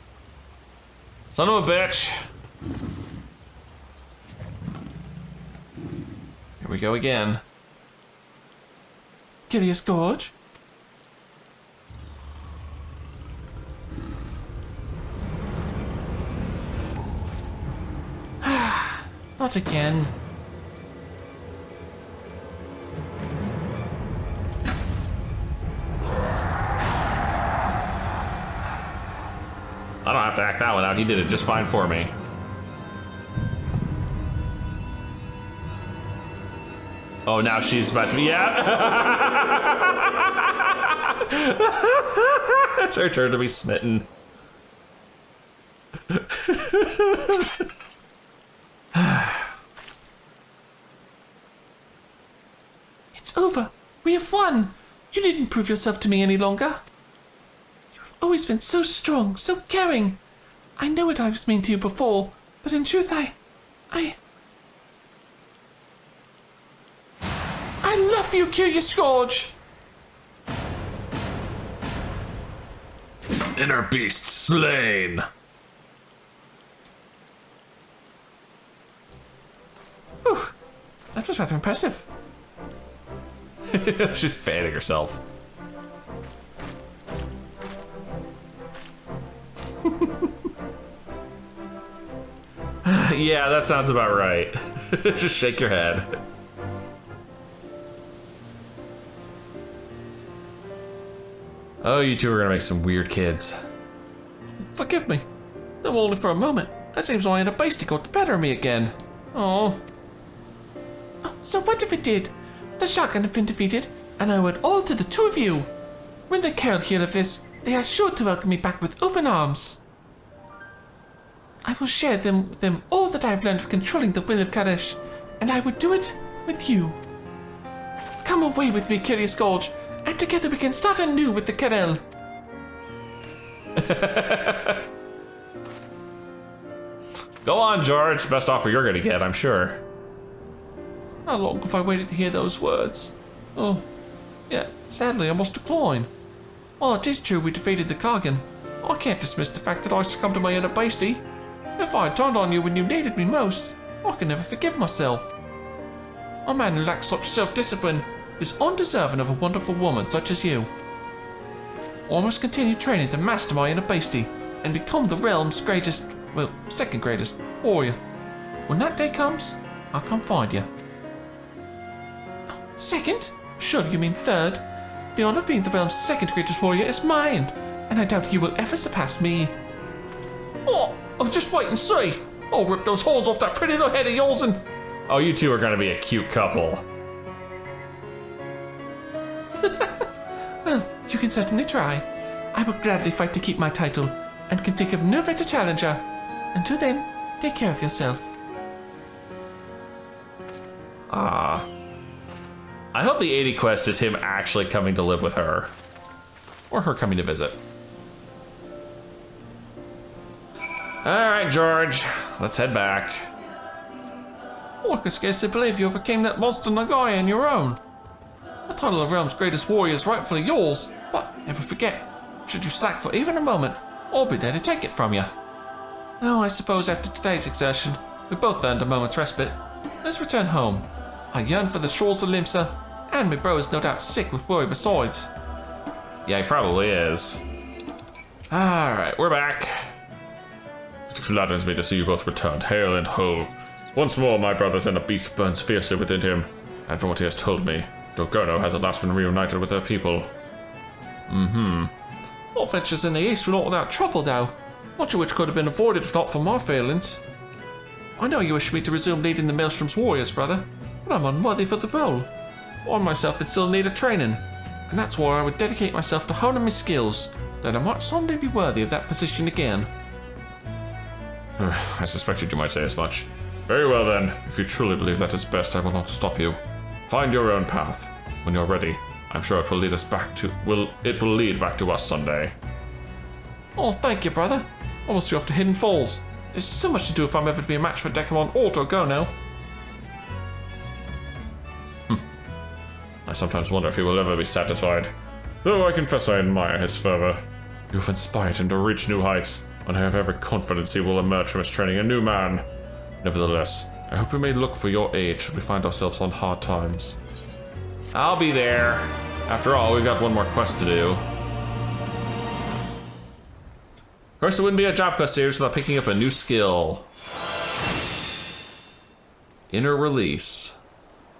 Son of a bitch. Here we go again. Curious Gorge? Not again. I don't have to act that one out. He did it just fine for me. Oh, now she's about to be out. It's her turn to be smitten. It's over. We have won. You didn't prove yourself to me any longer. You've always been so strong, so caring. I know what I was mean to you before, but in truth, I love you, Curious Gorge. Inner beast slain. Whew, that was rather impressive. She's fanning herself. Yeah, that sounds about right. Just shake your head. Oh, you two are gonna make some weird kids. forgive me. Though only for a moment. It seems my inner beastie got the better of me again. Oh. So what if it did? The shotgun have been defeated, and I would all to the two of you. When the Carol hear of this, they are sure to welcome me back with open arms. I will share with them all that I have learned of controlling the will of Kadesh, and I would do it with you. Come away with me, Curious Gorge, and together we can start anew with the Karel. Go on, George. Best offer you're gonna get, I'm sure. How long have I waited to hear those words? Oh, yeah, sadly I must decline. While it is true we defeated the Kargan, I can't dismiss the fact that I succumbed to my inner beastie. If I had turned on you when you needed me most, I can never forgive myself. A man who lacks such self-discipline is undeserving of a wonderful woman such as you. I must continue training to master my inner beastie and become the realm's greatest, well, second greatest warrior. When that day comes, I'll come find you. Second? Surely you mean third? The honor of being the realm's second greatest warrior is mine, and I doubt you will ever surpass me. Oh, I'll just wait and see. I'll rip those holes off that pretty little head of yours and... Oh, you two are gonna be a cute couple. Well, you can certainly try. I will gladly fight to keep my title, and can think of no better challenger. Until then, take care of yourself. Ah. I hope the 80 quest is him actually coming to live with her. Or her coming to visit. Alright, George. Let's head back. Oh, I can scarcely believe you overcame that monster Nagai on your own. The title of Realm's greatest warrior is rightfully yours, but never forget, should you slack for even a moment, I'll be there to take it from you. Now, I suppose after today's exertion, we both earned a moment's respite. Let's return home. I yearn for the shores of Limsa, and my bro is no doubt sick with worry besides. Yeah, he probably is. Alright, we're back. It gladdens me to see you both returned, hale and whole. Once more, my brother's inner beast burns fiercely within him, and from what he has told me, Dogono has at last been reunited with her people. All ventures in the east were not without trouble, though, much of which could have been avoided if not for my failings. I know you wish me to resume leading the Maelstrom's warriors, brother, but I'm unworthy for the role. I myself would still need a training, and that's why I would dedicate myself to honing my skills, that I might someday be worthy of that position again. I suspected you might say as much. Very well then, if you truly believe that is best, I will not stop you. Find your own path. When you're ready, I'm sure it will lead us back to... it will lead back to us someday. Oh, thank you, brother. I must be off to Hidden Falls. There's so much to do if I'm ever to be a match for Dekumon or Dogono. I sometimes wonder if he will ever be satisfied. Though I confess I admire his fervor. You have inspired him to reach new heights, and I have every confidence he will emerge from his training a new man. Nevertheless, I hope we may look for your aid should we find ourselves on hard times. I'll be there. After all, we've got one more quest to do. Of course, it wouldn't be a job quest series without picking up a new skill. Inner Release.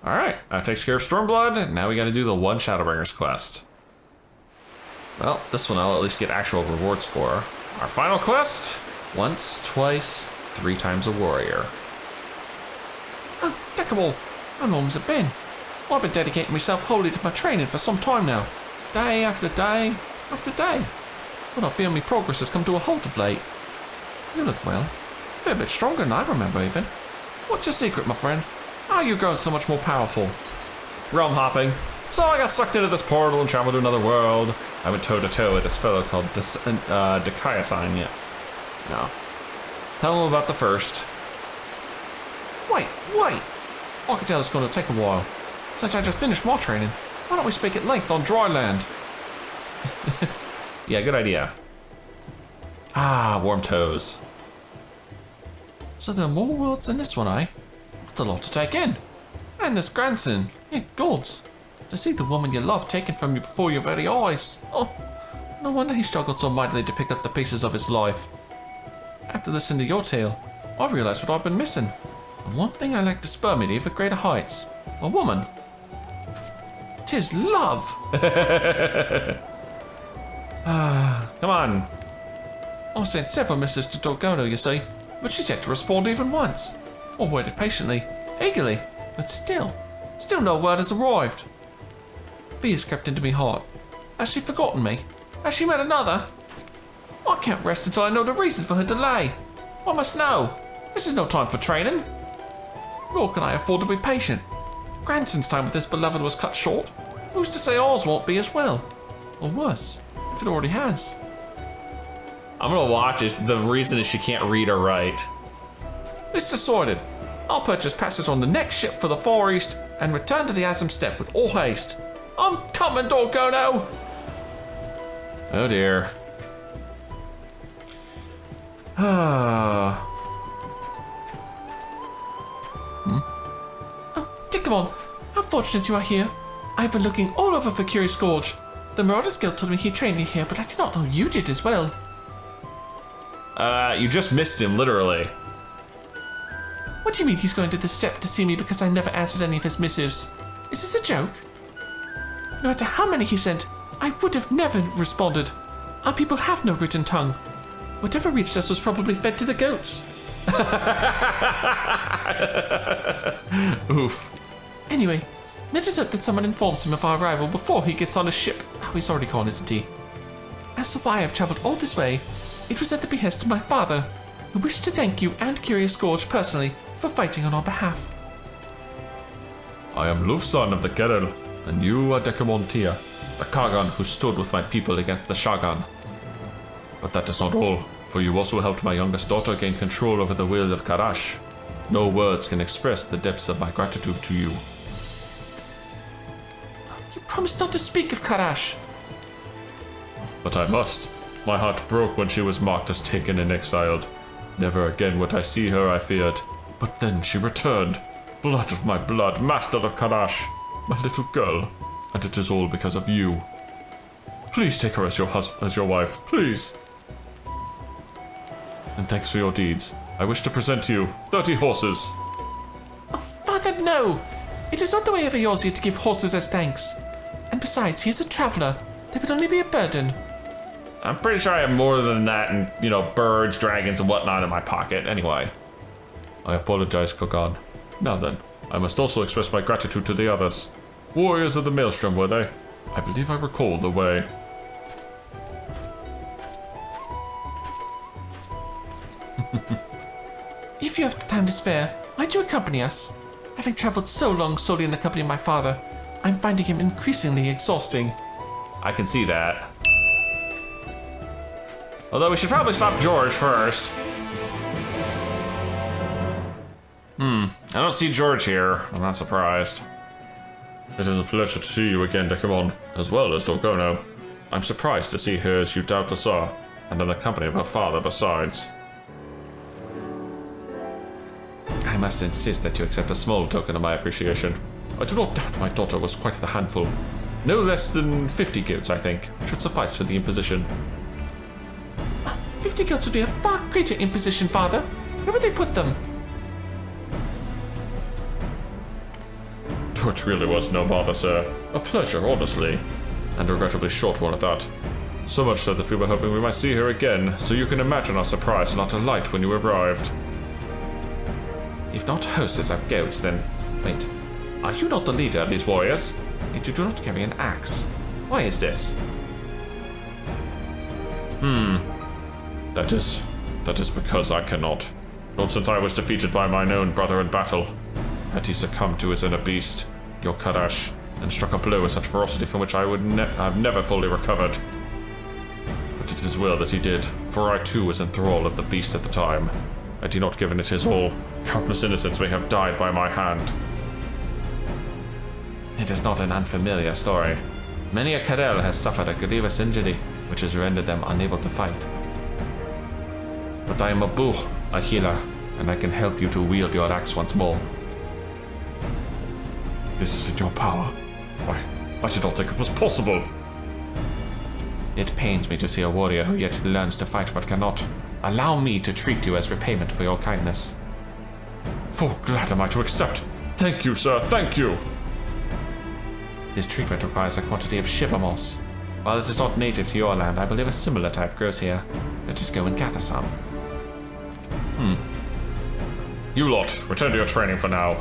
Alright, that takes care of Stormblood. Now we gotta do the one Shadowbringers quest. Well, this one I'll at least get actual rewards for. Our final quest? Once, twice, 3 times a warrior. Oh, Dekumon, how long has it been? I've been dedicating myself wholly to my training for some time now. Day after day after day. But I feel my progress has come to a halt of late. You look well. A fair bit stronger than I remember even. What's your secret, my friend? How are you growing so much more powerful? Realm hopping. So I got sucked into this portal and traveled to another world. I went toe-to-toe with this fellow called Dekumon yet. No. Tell him about the first. Wait! I can tell it's going to take a while. Since I just finished my training, why don't we speak at length on dry land? Yeah, good idea. Ah, warm toes. So there are more worlds than this one, eh? That's a lot to take in. And this grandson, gods. To see the woman you love taken from you before your very eyes. Oh, no wonder he struggled so mightily to pick up the pieces of his life. After listening to your tale, I realised what I've been missing. And one thing I like to spur me to even greater heights. A woman. 'Tis love. Come on. I sent several missives to Dorgono, you see, but she's yet to respond even once. I waited patiently, eagerly, but still no word has arrived. Fears crept into me heart. Has she forgotten me? Has she met another? I can't rest until I know the reason for her delay. I must know. This is no time for training. Nor can I afford to be patient. Granson's time with this beloved was cut short. Who's to say ours won't be as well? Or worse, if it already has. I'm gonna watch it. The reason is she can't read or write. It's decided. I'll purchase passage on the next ship for the Far East and return to the Asm Steppe with all haste. I'm coming, Dorgono! Oh dear. Oh, Dekumon, how fortunate you are here. I've been looking all over for Curious Gorge. The Marauders Guild told me he trained me here, but I did not know you did as well. You just missed him, literally. What do you mean he's going to the steppe to see me because I never answered any of his missives? Is this a joke? No matter how many he sent, I would have never responded. Our people have no written tongue. Whatever reached us was probably fed to the goats. Oof. Anyway, let us hope that someone informs him of our arrival before he gets on a ship. Oh, he's already gone, isn't he? As to why I've travelled all this way, it was at the behest of my father, who wished to thank you and Curious Gorge personally for fighting on our behalf. I am Lufsan of the Gerel, and you are Dekumon Tia, The Kagan who stood with my people against the Shagan. but that is not all, for you also helped my youngest daughter gain control over the will of Karash. No words can express the depths of my gratitude to you. You promised not to speak of Karash. But I must. My heart broke when she was marked as taken and exiled. Never again would I see her, I feared. But then she returned. Blood of my blood, master of Karash. My little girl. And it is all because of you. Please take her as your wife, please. And thanks for your deeds. I wish to present to you 30 horses. Oh, Father, no! It is not the way of Eorzea to give horses as thanks. And besides, he is a traveller. They would only be a burden. I'm pretty sure I have more than that and, birds, dragons, and whatnot in my pocket. Anyway. I apologize, Kogan. Now then, I must also express my gratitude to the others. Warriors of the Maelstrom, were they? I believe I recall the way. If you have the time to spare, might you accompany us? Having travelled so long solely in the company of my father, I'm finding him increasingly exhausting. I can see that. Although we should probably stop George first. I don't see George here. I'm not surprised. It is a pleasure to see you again, Dekumon, as well as Dorgono. I'm surprised to see her as you doubtless are, and in the company of her father besides. I must insist that you accept a small token of my appreciation. I do not doubt my daughter was quite the handful. No less than 50 goats, I think, should suffice for the imposition. 50 goats would be a far greater imposition, Father. Where would they put them? It really was no bother, sir. A pleasure, honestly. And a regrettably short one at that. So much so that we were hoping we might see her again, so you can imagine our surprise and our delight when you arrived. If not hostess of goats, then... Wait, are you not the leader of these warriors? Yet you do not carry an axe. Why is this? That is because I cannot. Not since I was defeated by mine own brother in battle. Had he succumbed to his inner beast, your Karash, and struck a blow with such ferocity from which I would have never fully recovered. But it is well that he did, for I too was in thrall of the beast at the time. Had he not given it his all, countless innocents may have died by my hand. It is not an unfamiliar story. Many a Karel has suffered a grievous injury, which has rendered them unable to fight. But I am a buch, a healer, and I can help you to wield your axe once more. This is in your power. Why, I did not think it was possible. It pains me to see a warrior who yet learns to fight but cannot. Allow me to treat you as repayment for your kindness. Full glad am I to accept. Thank you, sir, thank you. This treatment requires a quantity of shiver moss. While it is not native to your land, I believe a similar type grows here. Let us go and gather some. You lot, return to your training for now.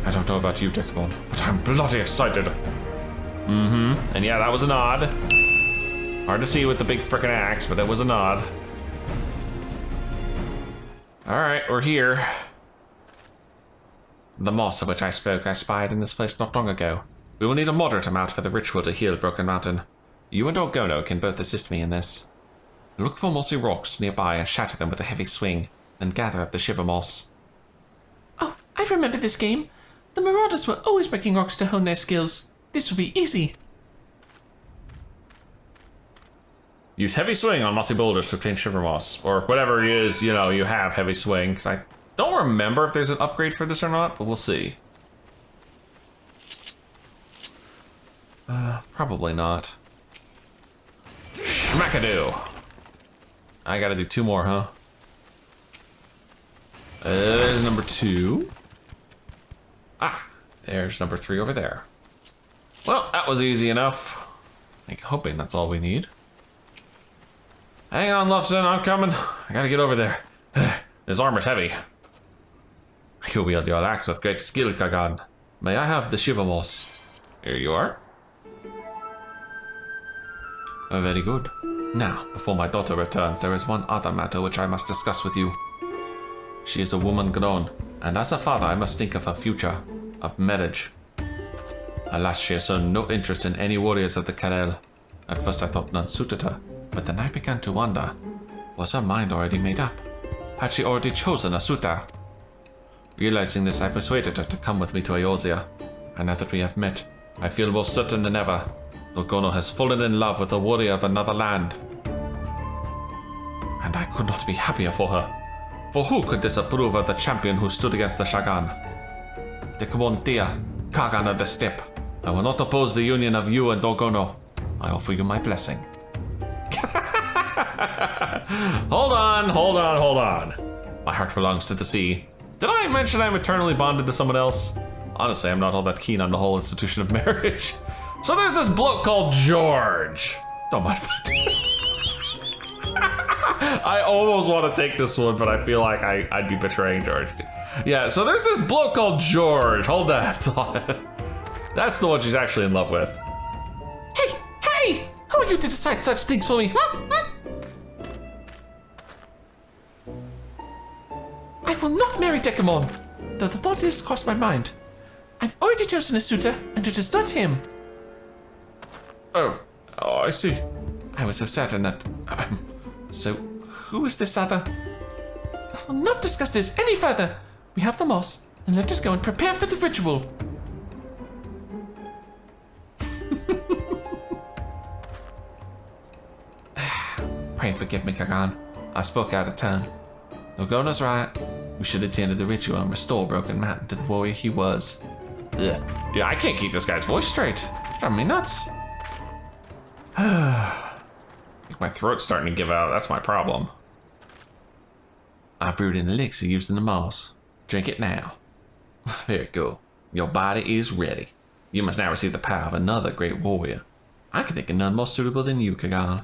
I don't know about you, Dekumon, but I'm bloody excited. And yeah, that was a nod. Hard to see with the big frickin' axe, but it was a nod. Alright, we're here. The moss of which I spoke I spied in this place not long ago. We will need a moderate amount for the ritual to heal Broken Mountain. You and Orgono can both assist me in this. Look for mossy rocks nearby and shatter them with a heavy swing, then gather up the shiver moss. Oh, I remember this game. The Marauders were always breaking rocks to hone their skills. This will be easy. Use heavy swing on mossy boulders to obtain shiver moss, or whatever it is, you know, you have heavy swing. 'Cause I don't remember if there's an upgrade for this or not, but we'll see. Probably not. Schmackadoo. I gotta do 2 more, huh? There's number 2. Ah, there's number 3 over there. Well, that was easy enough. I'm hoping that's all we need. Hang on, Lufsen, I'm coming. I gotta get over there. This armor's heavy. You wield your axe with great skill, Kagan. May I have the shiver moss? Here you are. Oh, very good. Now, before my daughter returns, there is one other matter which I must discuss with you. She is a woman grown, and as a father I must think of her future, of marriage. Alas, she has shown no interest in any warriors of the Karel. At first I thought none suited her, but then I began to wonder, was her mind already made up? Had she already chosen a suitor? Realizing this, I persuaded her to come with me to Eorzea, and now that we have met, I feel more certain than ever Orgono has fallen in love with a warrior of another land. And I could not be happier for her. For who could disapprove of the champion who stood against the Shagan? Dekumon Tia, Kagan of the Steppe, I will not oppose the union of you and Orgono. I offer you my blessing. Hold on. My heart belongs to the sea. Did I mention I'm eternally bonded to someone else? Honestly, I'm not all that keen on the whole institution of marriage. So there's this bloke called Gorge. Don't mind. I almost want to take this one, but I feel like I'd be betraying Gorge. Yeah, so there's this bloke called Gorge. Hold that thought. That's the one she's actually in love with. Hey! Who are you to decide such things for me? I will not marry Dekumon, though the thought has crossed my mind. I've already chosen a suitor, and it is not him. Oh, I see. I was so certain that... so, who is this other? I will not discuss this any further. We have the moss, and let us go and prepare for the ritual. Pray forgive me, Kagan. I spoke out of turn. Orgono's right. We should attend to the ritual and restore Broken Mountain to the warrior he was. Ugh. Yeah, I can't keep this guy's voice straight. Driving me nuts. My throat's starting to give out. That's my problem. I brewed an elixir using the moss. Drink it now. Very cool. Your body is ready. You must now receive the power of another great warrior. I can think of none more suitable than you, Kagan.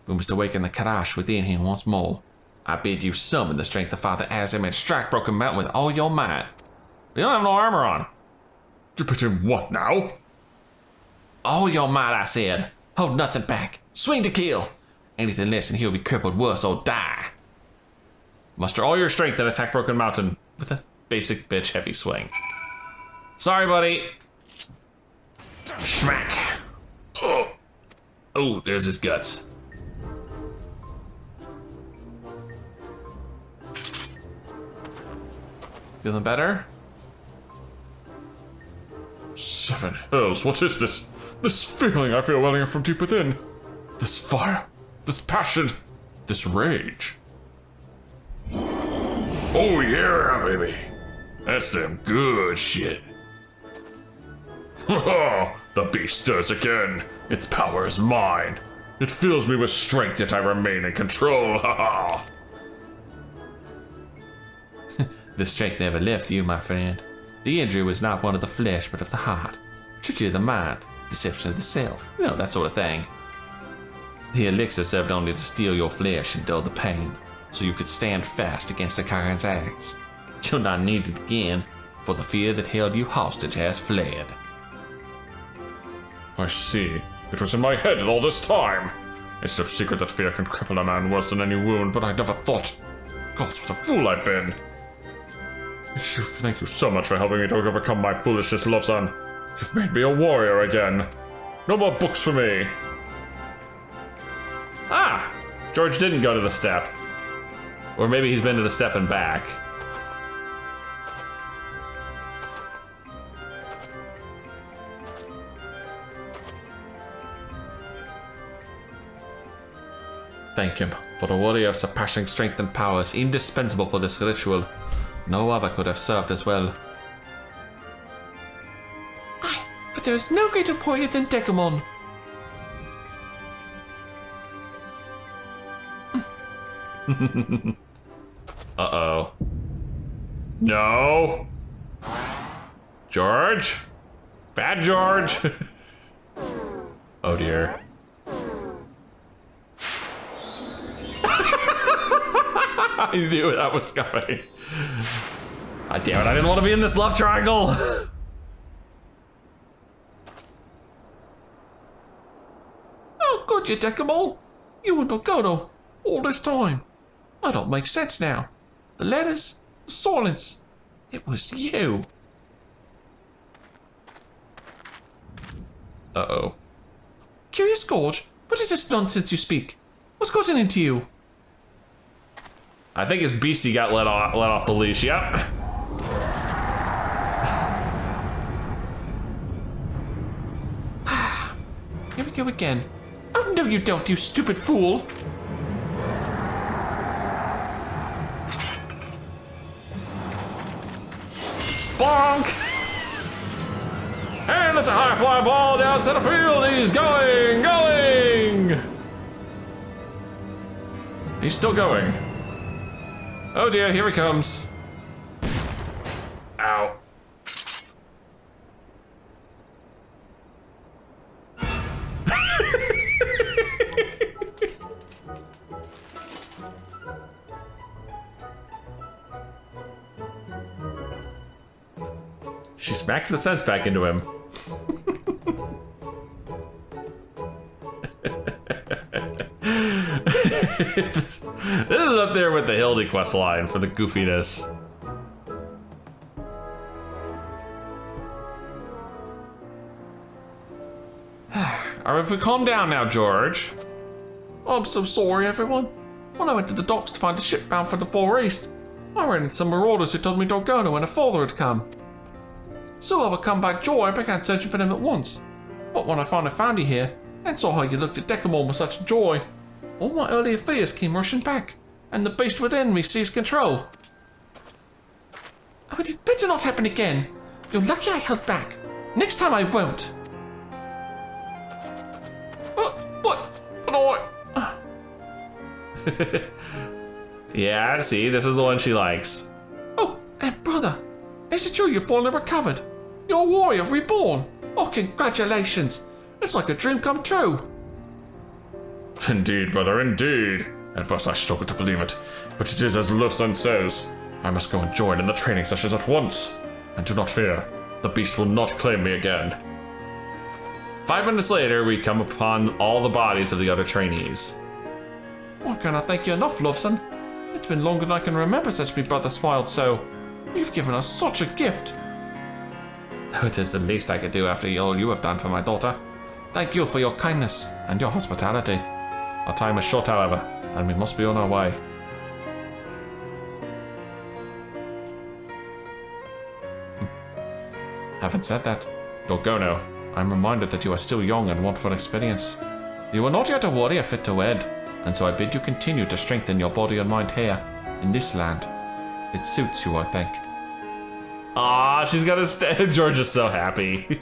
We must awaken the Karash within him once more. I bid you summon the strength of Father Azim and strike Broken Mountain with all your might. You don't have no armor on. You put in what now? All your might, I said. Hold nothing back. Swing to kill. Anything less and he'll be crippled worse or die. Muster all your strength and attack Broken Mountain with a basic bitch heavy swing. Sorry, buddy. Schmack. Oh, there's his guts. Feeling better? 7 hells, what is this? This feeling I feel welling up from deep within. This fire, this passion, this rage. Oh yeah, baby. That's them good shit. Oh, the beast stirs again. Its power is mine. It fills me with strength, yet I remain in control. Ha The strength never left you, my friend. The injury was not one of the flesh, but of the heart. trickery of the mind, deception of the self, that sort of thing. The elixir served only to steal your flesh and dull the pain, so you could stand fast against the Khan's axe. You'll not need it again, for the fear that held you hostage has fled. I see. It was in my head all this time. It's no secret that fear can cripple a man worse than any wound, but I never thought. Gods, what a fool I've been. Thank you so much for helping me to overcome my foolishness, Love-san. You've made me a warrior again. No more books for me. Ah! George didn't go to the step. Or maybe he's been to the step and back. Thank him, for the warrior of surpassing strength and power is indispensable for this ritual. No other could have served as well. Aye, but there is no greater warrior than Dekumon. Uh-oh. No! George? Bad George! Oh dear. I knew that was coming. God damn it, I didn't want to be in this love triangle! Oh, good, you Dekumon. You and Ogono, all this time. That don't make sense now. The letters, the silence. It was you. Uh-oh. Curious Gorge, what is this nonsense you speak? What's gotten into you? I think his beastie got let off the leash, yep. Here we go again. Oh, no you don't, you stupid fool. Bonk! And it's a high fly ball down center field. He's going! He's still going. Oh dear, here he comes. Ow. She smacked the sense back into him. This is up there with the Hildy quest line for the goofiness. Alright, if we calm down now, George. I'm so sorry, everyone. When I went to the docks to find a ship bound for the Far East, I ran into some marauders who told me Dorgono and her father had come. So overcome by joy, I began searching for them at once. But when I finally found you here, and saw how you looked at Dekumon with such joy, all my earlier fears came rushing back, and the beast within me seized control. Oh, it better not happen again. You're lucky I held back. Next time I won't. But I... Yeah, see, this is the one she likes. Oh, and brother, is it true you've finally recovered? You're a warrior reborn. Oh, congratulations. It's like a dream come true. Indeed, brother, indeed. At first I struggled to believe it, but it is as Lufsen says. I must go and join in the training sessions at once. And do not fear, the beast will not claim me again. 5 minutes later, we come upon all the bodies of the other trainees. Why can't I thank you enough, Lufsen? It's been longer than I can remember since my brother smiled so. You've given us such a gift. Though it is the least I could do after all you have done for my daughter. Thank you for your kindness and your hospitality. Our time is short, however, and we must be on our way. Having said that, Dorgono, I'm reminded that you are still young and want for experience. You are not yet a warrior fit to wed, and so I bid you continue to strengthen your body and mind here, in this land. It suits you, I think. Ah, she's gonna stay. George is so happy.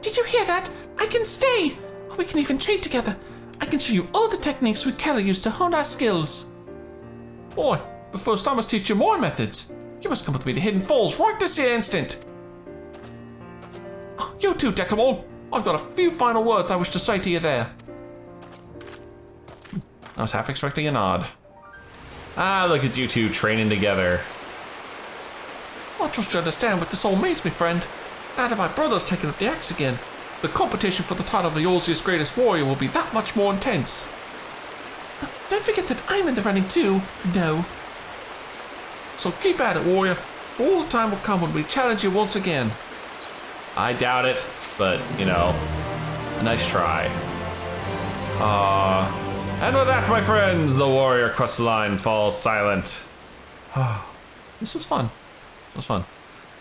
Did you hear that? I can stay! We can even train together. I can show you all the techniques we Keller used to hone our skills. Boy, but first I must teach you my methods. You must come with me to Hidden Falls right this here instant. You too, Dekumon. I've got a few final words I wish to say to you there. I was half expecting a nod. Ah, look at you two training together. I trust you understand what this all means, my friend. Now that my brother's taken up the axe again, the competition for the title of the Eorzea's greatest warrior will be that much more intense. Don't forget that I'm in the running too, no. So keep at it, warrior. For all the time will come when we challenge you once again. I doubt it, but, you know, a nice try. And with that, my friends, the warrior quest line falls silent. This was fun. It was fun.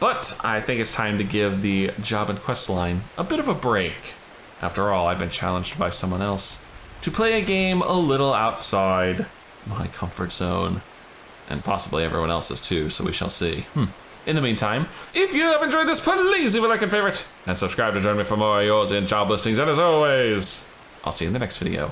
But I think it's time to give the job and quest line a bit of a break. After all, I've been challenged by someone else to play a game a little outside my comfort zone. And possibly everyone else's too, so we shall see. In the meantime, if you have enjoyed this, please leave a like and favorite, and subscribe to join me for more Eorzea job listings. And as always, I'll see you in the next video.